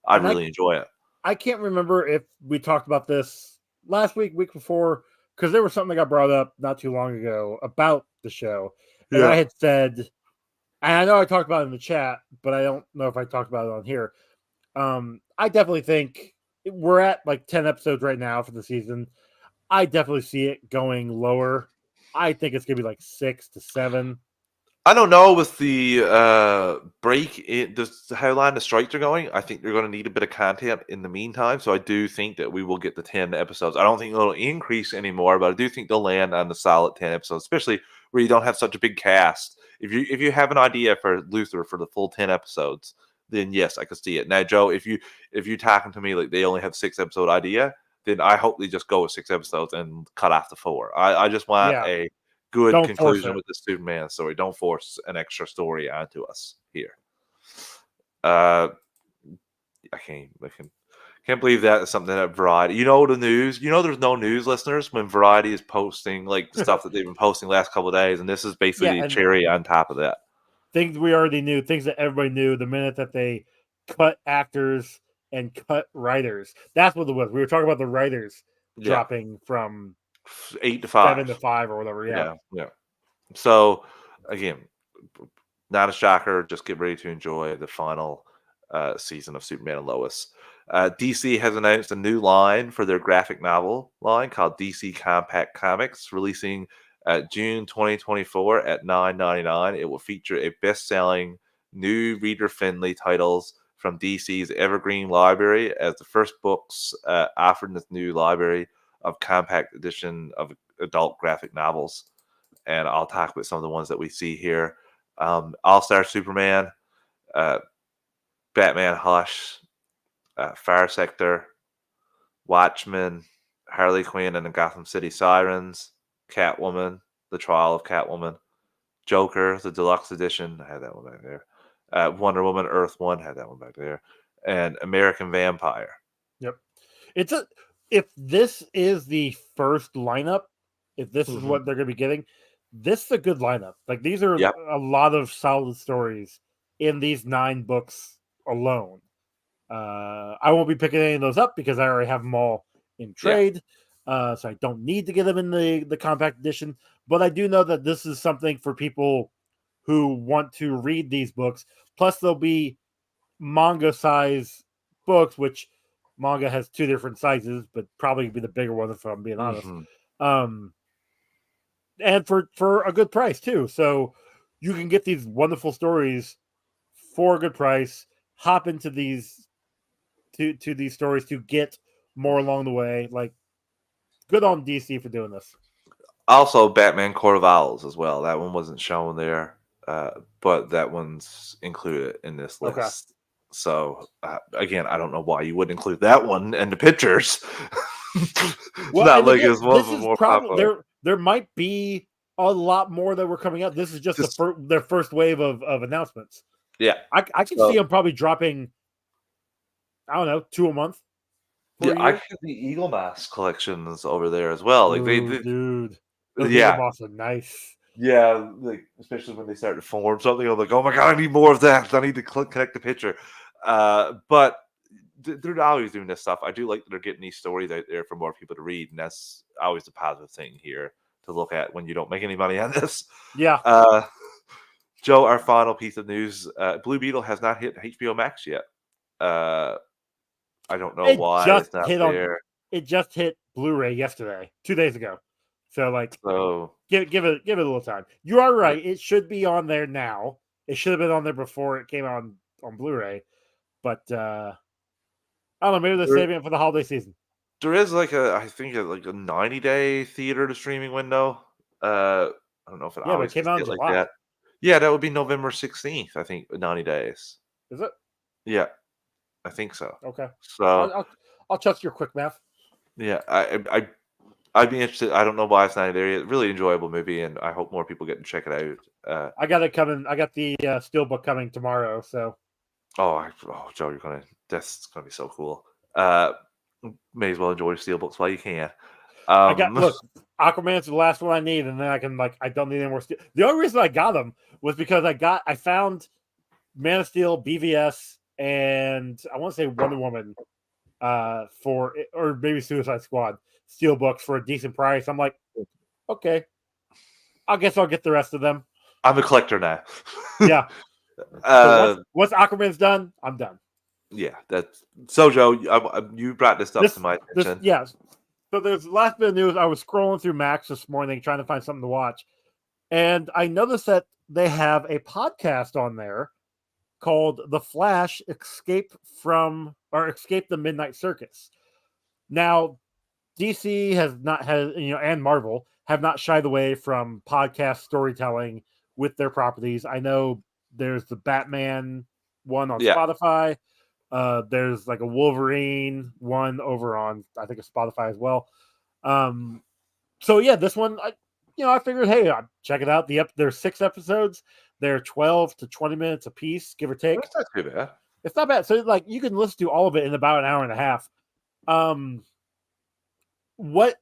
I And really enjoy it. I can't remember if we talked about this last week before, because there was something that got brought up not too long ago about the show. And Yeah. I had said, and I know I talked about it in the chat, but I don't know if I talked about it on here. I definitely think we're at like 10 episodes right now for the season. I definitely see it going lower. I think it's gonna be like 6 to 7. I don't know with the break in how long the strikes are going. I think they're going to need a bit of content in the meantime. So I do think that we will get the 10 episodes. I don't think it'll increase anymore, but I do think they'll land on the solid 10 episodes, especially where you don't have such a big cast. If you have an idea for Luther for the full 10 episodes, then yes, I could see it. Now, Joe, if you talking to me like they only have 6 episode idea, then I hope they just go with 6 episodes and cut off the 4. I just want Yeah, a good don't force conclusion it. with the Superman story. Don't force an extra story onto us here. Uh, I can't believe that is something that Variety. You know the news. You know there's no news listeners when Variety is posting like the stuff that they've been posting the last couple of days, and this is basically Yeah, the and cherry on top of that. things we already knew, things that everybody knew the minute that they cut actors and cut writers. That's what it was. We were talking about the writers Yeah, dropping from 8 to 7 5. to 5 or whatever. Yeah. Yeah, yeah. So again, not a shocker. Just get ready to enjoy the final season of Superman and Lois. DC has announced a new line for their graphic novel line called DC Compact Comics, releasing June 2024 at $9.99. It will feature a best-selling new reader-friendly titles from DC's Evergreen Library as the first books offered in this new library of compact edition of adult graphic novels. And I'll talk about some of the ones that we see here. All Star Superman, uh, Batman Hush, Fire Sector, Watchmen, Harley Quinn and the Gotham City Sirens, Catwoman, The Trial of Catwoman, Joker, the Deluxe Edition. I had that one back there. Wonder Woman, Earth One, had that one back there, and American Vampire. Yep. It's a if this is the first lineup, if this is Mm-hmm. what they're going to be getting, this is a good lineup. Like these are Yep. a lot of solid stories in these 9 books alone. I won't be picking any of those up because I already have them all in Yeah. trade, so I don't need to get them in the compact edition. But I do know that this is something for people who want to read these books. Plus, there'll be manga size books, which manga has 2 different sizes, but probably be the bigger one if I'm being honest. Mm-hmm. Um, and for a good price too. So you can get these wonderful stories for a good price. Hop into these to these stories to get more along the way. Like, good on DC for doing this. Also, Batman Court of Owls as well. That one wasn't shown there, but that one's included in this Okay. list. So again, I don't know why you wouldn't include that one in the pictures. It's Well, not and like again, it's one of this the is more probably popular. there might be a lot more that were coming out. This is just Just their first wave of announcements. yeah. I can see So them probably dropping, I don't know, 2 a month for yeah, a I year. have the Eagle Mask collections over there as well. Like Ooh, dude, those Eagle yeah, Moss are nice. yeah. Like especially when they start to form something, I'm like, oh my god, I need more of that. I need to connect the picture. But they're always doing this stuff. I do like that they're getting these stories out there for more people to read, and that's always a positive thing here to look at when you don't make any money on this. Yeah, Uh, Joe, our final piece of news: Blue Beetle has not hit HBO Max yet. Uh, I don't know it why just it's not hit on there. it just hit Blu-ray yesterday, 2 days ago. So like, So give it a little time. You are yeah, right. It should be on there now. It should have been on there before it came on Blu-ray. But I don't know. Maybe they're there, saving it for the holiday season. there is like I think like a 90-day theater to streaming window. I don't know if it Yeah, but it always came gets out in hit like July. that. Yeah, that would be November 16th. I think 90 days. Is it? Yeah, I think so. Okay. I'll So I'll, I'll trust your quick math. yeah, I'd be interested. I don't know why it's not there yet. Really enjoyable movie, and I hope more people get to check it out. I got it coming. I got the steelbook coming tomorrow. So Oh, Joe, that's gonna be so cool. May as well enjoy steelbooks while you can. I got look. Aquaman's the last one I need, and then I can I don't need any more steel. The only reason I got them was because I found Man of Steel, BVS, and I want to say Wonder Woman for or maybe Suicide Squad steelbooks for a decent price. I'm like, okay, I guess I'll get the rest of them. I'm a collector now. Yeah. So once Aquaman's done, I'm done. Yeah, that's so. Joe, you brought this up to my attention. Yes. So there's the last bit of news. I was scrolling through Max this morning trying to find something to watch, and I noticed that they have a podcast on there called "The Flash: Escape the Midnight Circus." Now, DC and Marvel have not shied away from podcast storytelling with their properties. I know there's the Batman one on Spotify. There's like a Wolverine one over on, I think, it's Spotify as well. So yeah, this one, I figured, hey, I'd check it out. There's 6 episodes. They're 12 to 20 minutes a piece, give or take. That's not too bad. It's not bad. So you can listen to all of it in about an hour and a half. What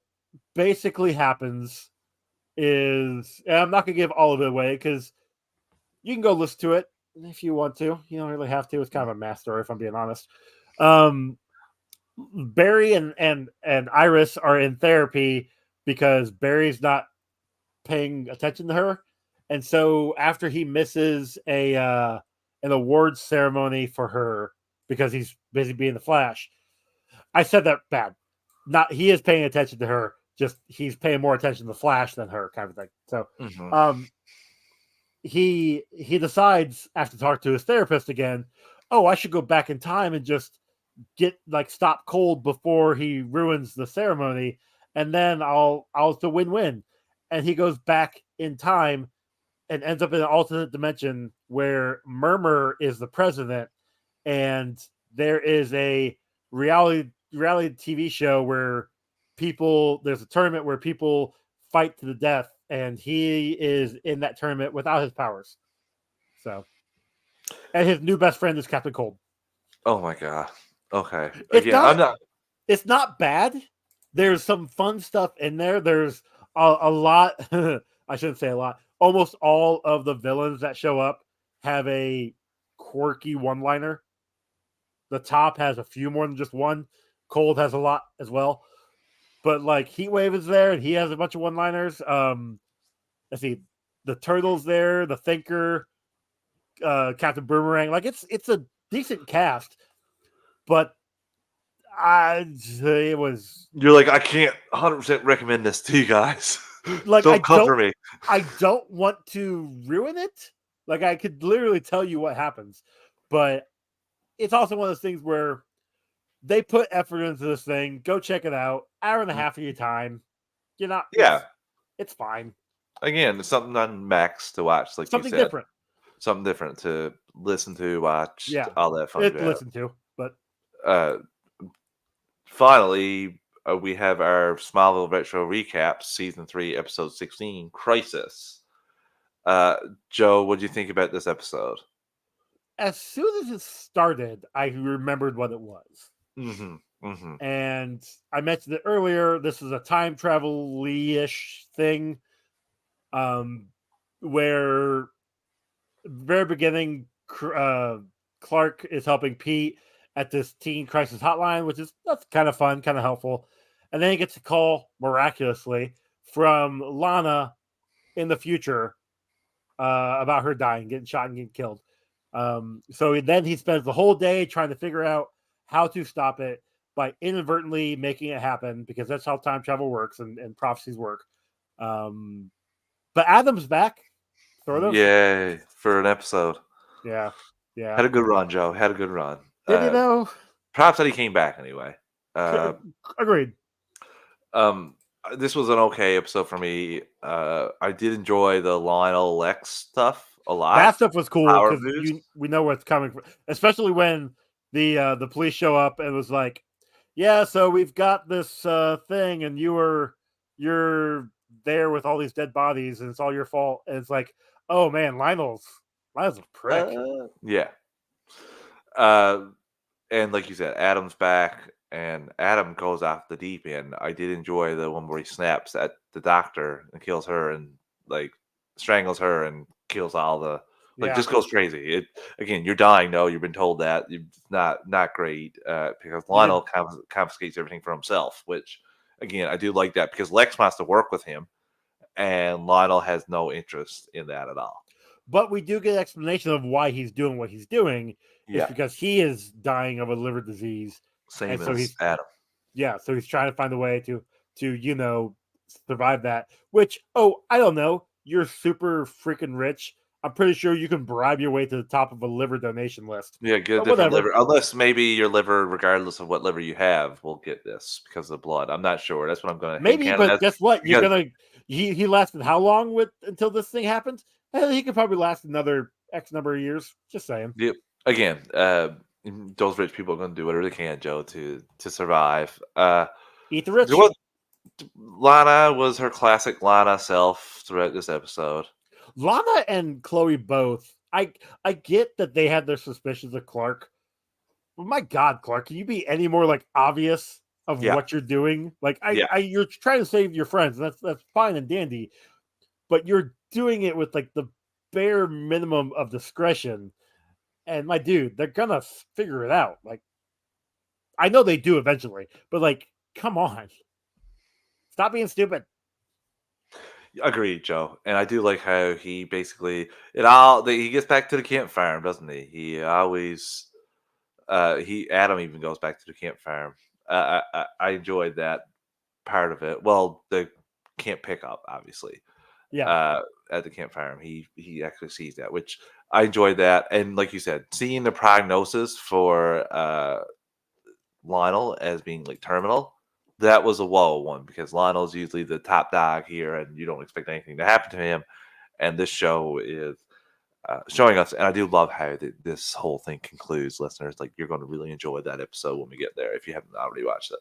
basically happens is, and I'm not going to give all of it away because you can go listen to it if you want to. You don't really have to. It's kind of a math story, if I'm being honest. Barry and Iris are in therapy because Barry's not paying attention to her, and so after he misses an awards ceremony for her because he's busy being the Flash. I said that bad. Not he is paying attention to her, just he's paying more attention to the Flash than her, kind of thing. So, he decides after talking to his therapist again, I should go back in time and just get stop cold before he ruins the ceremony, and then it's a win-win. And he goes back in time and ends up in an alternate dimension where Murmur is the president, and there is a reality TV show where there's a tournament where people fight to the death, and he is in that tournament without his powers. So, and his new best friend is Captain Cold. Oh my god. Okay. It's not bad. There's some fun stuff in there. There's a lot. I shouldn't say a lot. Almost all of the villains that show up have a quirky one-liner. The Top has a few more than just one. Cold has a lot as well. But Heatwave is there, and he has a bunch of one-liners. Let's see, the Turtle's there, the Thinker, Captain Boomerang. It's a decent cast, but it was. You're like, I can't 100% recommend this to you guys. Don't come for me. I don't want to ruin it. I could literally tell you what happens, but it's also one of those things where they put effort into this thing. Go check it out. Hour and a half of your time. You're not. Yeah. It's fine. Again, it's something on Max to watch, like something you said. Different. Something different to listen to, watch, all that fun. Listen to, but finally, we have our Smallville Retro Recap, Season 3, Episode 16, Crisis. Joe, what do you think about this episode? As soon as it started, I remembered what it was. And I mentioned it earlier. This is a time travel-ish thing where very beginning, Clark is helping Pete at this teen crisis hotline, that's kind of fun, kind of helpful. And then he gets a call miraculously from Lana in the future about her dying, getting shot and getting killed. So then he spends the whole day trying to figure out how to stop it by inadvertently making it happen, because that's how time travel works and prophecies work. But Adam's back, sort of. Yay, for an episode. Yeah. Had a good run, Joe. Had a good run. Did you know? Props that he came back anyway. Agreed. This was an okay episode for me. I did enjoy the Lionel Lex stuff a lot. That stuff was cool because we know where it's coming from, especially when the police show up and it was like, yeah, so we've got this thing, and you're there with all these dead bodies, and it's all your fault. And it's like, oh man, Lionel's a prick. Yeah. And like you said, Adam's back. and Adam goes off the deep end. I did enjoy the one where he snaps at the doctor and kills her and like strangles her and kills all the like Yeah. just goes crazy. It again, you're dying. No, you've been told that. It's not great because You Lionel did. confiscates everything for himself. Which again, I do like that because Lex wants to work with him, and Lionel has no interest in that at all. But we do get an explanation of why he's doing what he's doing. It's Yeah, because he is dying of a liver disease, and same so as he's Adam. so he's trying to find a way to survive that. Which, oh, I don't know, you're super freaking rich. I'm pretty sure you can bribe your way to the top of a liver donation list. Yeah, get a But different whatever. liver. Unless maybe your liver, regardless of what liver you have, will get this because of the blood. I'm not sure. That's what I'm going to Maybe, headcanon but as guess what? You're because gonna he lasted how long with until this thing happens? He could probably last another X number of years. Just saying. yep, again, those rich people are going to do whatever they can, Joe, to survive. Eat the There rich. was Lana was her classic Lana self throughout this episode. Lana and Chloe both. I get that they had their suspicions of Clark, but my God, Clark, can you be any more like obvious of Yeah, what you're doing? Like yeah. you're trying to save your friends, and that's fine and dandy, but you're doing it with like the bare minimum of discretion. And my dude, they're gonna figure it out. Like I know they do eventually, but like, come on, stop being stupid. Agreed, Joe. And I do like how he basically it all he gets back to the camp farm, doesn't he? He always he Adam even goes back to the camp farm. I enjoyed that part of it. Well, the camp pickup, obviously, Yeah, uh, at the camp farm. He actually sees that, which I enjoyed that. And like you said, seeing the prognosis for Lionel as being like terminal, that was a whoa one because Lionel's usually the top dog here, and you don't expect anything to happen to him. And this show is showing us, and I do love how this whole thing concludes, listeners. Like you're going to really enjoy that episode when we get there if you haven't already watched it.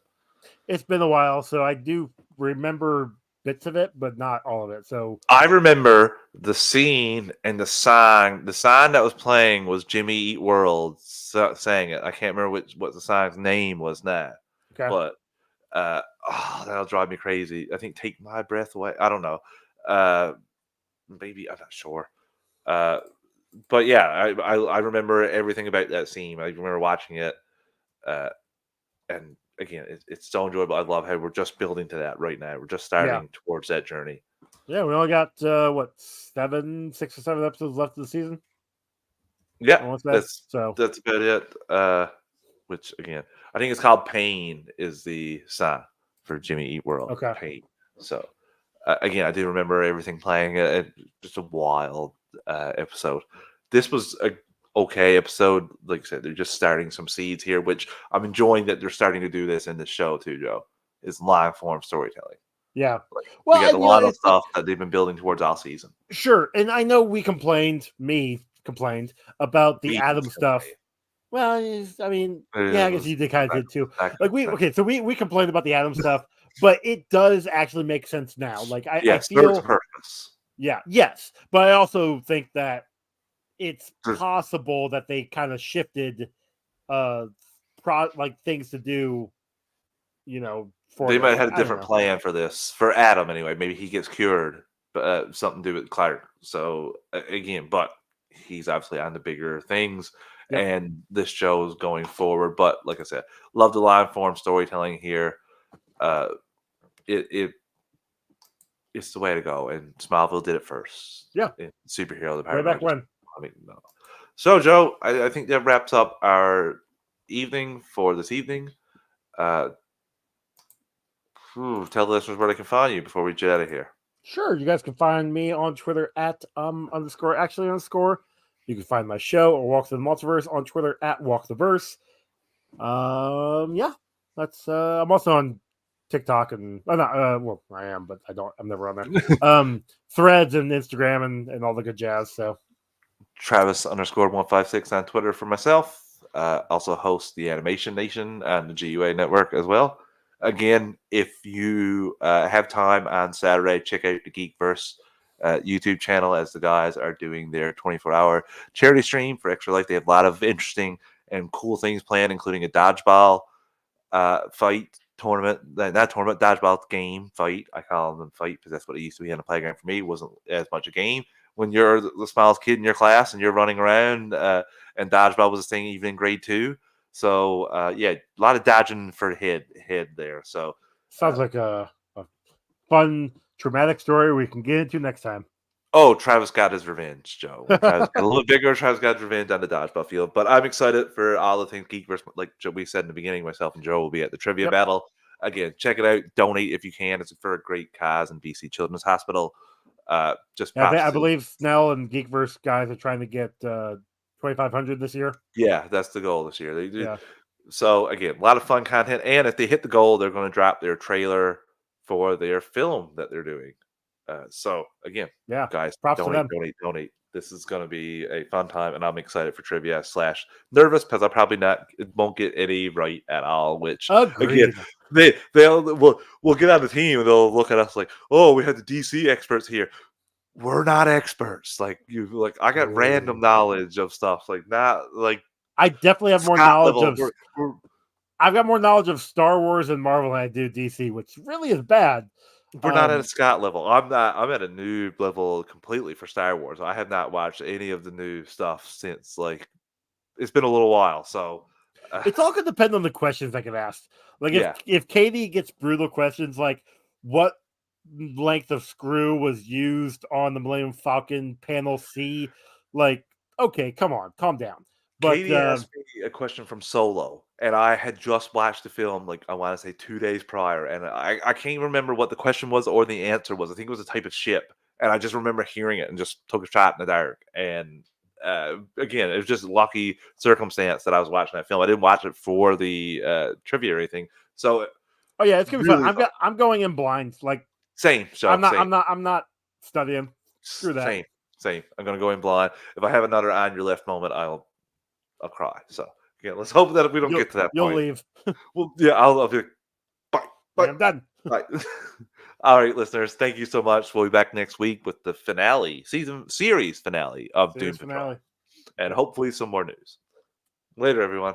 it's been a while, so I do remember bits of it, but not all of it. So I remember the scene and the song. The song that was playing was Jimmy Eat World saying it. I can't remember what the song's name was now, okay, but that'll drive me crazy. I think "Take My Breath Away." I don't know. Uh, maybe I'm not sure. Uh, but yeah, I remember everything about that scene. I remember watching it, uh, and again, it's so enjoyable. I love how we're just building to that right now. We're just yeah, starting towards that journey. yeah, we only got what 6 or 7 episodes left of the season. Yeah, I want to say that's so. that's about it. Which again, I think it's called "Pain" is the song for Jimmy Eat World. Okay, Pain. So again, I do remember everything playing. Just a wild episode. This was a okay episode. Like I said, they're just starting some seeds here, which I'm enjoying that they're starting to do this in the show too, Joe. Is long form storytelling. yeah. Like we got Well, a and, lot of it's stuff that they've been building towards all season. sure, and I know we complained, about the Me Adam stuff. Well, I mean, yeah, I it guess was you did kind of did too. Like we back. okay, so we complained about the Adam stuff, but it does actually make sense now. Like I Yeah, serves a feel, purpose. yeah, yes, but I also think that it's There's possible that they kind of shifted uh like things to do, for They might have this. had a I don't different know. plan for this for Adam anyway. Maybe he gets cured, but something to do with Clark. So again, but he's obviously on the bigger things, Yep. and this show is going forward. But like I said, love the live form storytelling here. Uh, it's the way to go, and Smallville did it first. Yeah. In superhero Way department. back when. I mean, no. So Joe, I think that wraps up our evening for this evening. Uh, tell the listeners where they can find you before we jet out of here. Sure, you guys can find me on Twitter at underscore actually underscore. You can find my show or Walk the Multiverse on Twitter at Walk the Verse. Yeah, that's I'm also on TikTok and well, I am, but I'm never on there. Threads and Instagram and all the good jazz. So Travis underscore 156 on Twitter for myself. Also host the Animation Nation on the GUA network as well. Again, if you have time on Saturday, check out the Geekverse YouTube channel as the guys are doing their 24-hour charity stream for Extra Life. They have a lot of interesting and cool things planned, including a dodgeball fight tournament. That tournament, dodgeball game fight. I call them fight because that's what it used to be on the playground for me. It wasn't as much a game. When you're the smallest kid in your class and you're running around, and dodgeball was a thing even in grade 2. So yeah, a lot of dodging for head there. So Sounds like a fun, traumatic story we can get into next time. oh, Travis got his revenge, Joe. When Travis got a little bigger, Travis got his revenge on the dodgeball field. But I'm excited for all the things Geekverse, like we said in the beginning, myself and Joe will be at the trivia Yep. battle. Again, check it out. Donate if you can. It's for a great cause in BC Children's Hospital. Just Yeah, props I to believe Snell and Geekverse guys are trying to get 2,500 this year. yeah, that's the goal this year. They do. Yeah. So again, a lot of fun content, and if they hit the goal, they're going to drop their trailer for their film that they're doing. So again, Yeah. guys, Props to them. donate. This is going to be a fun time, and I'm excited for trivia / nervous because I probably won't get any right at all. Which Agreed. again, we'll get on the team and they'll look at us like, oh, we had the DC experts here. We're not experts. Like I got random knowledge of stuff. Like not like I definitely have more Scott knowledge level. of. I've got more knowledge of Star Wars and Marvel than I do DC, which really is bad. We're not at a Scott level. I'm not. I'm at a noob level completely for Star Wars. I have not watched any of the new stuff since like it's been a little while. So it's all going to depend on the questions I get asked. Like if Katie gets brutal questions like what length of screw was used on the Millennium Falcon panel C, like okay, come on, calm down. But Katie asked me a question from Solo, and I had just watched the film, like I want to say 2 days prior, and I can't remember what the question was or the answer was. I think it was a type of ship, and I just remember hearing it and just took a shot in the dark. And again, it was just lucky circumstance that I was watching that film. I didn't watch it for the trivia or anything. So, oh yeah, it's gonna be really fun. I'm going in blind. Like same. So I'm not studying. Screw that. Same. I'm gonna go in blind. If I have another on your left moment, I'll cry. So again, let's hope that we don't get to that you'll point. Leave. Well, yeah, I'll be like, bye. I'm done. Bye. All right, listeners, thank you so much. We'll be back next week with the series finale of Doom Patrol, and hopefully some more news. Later, everyone.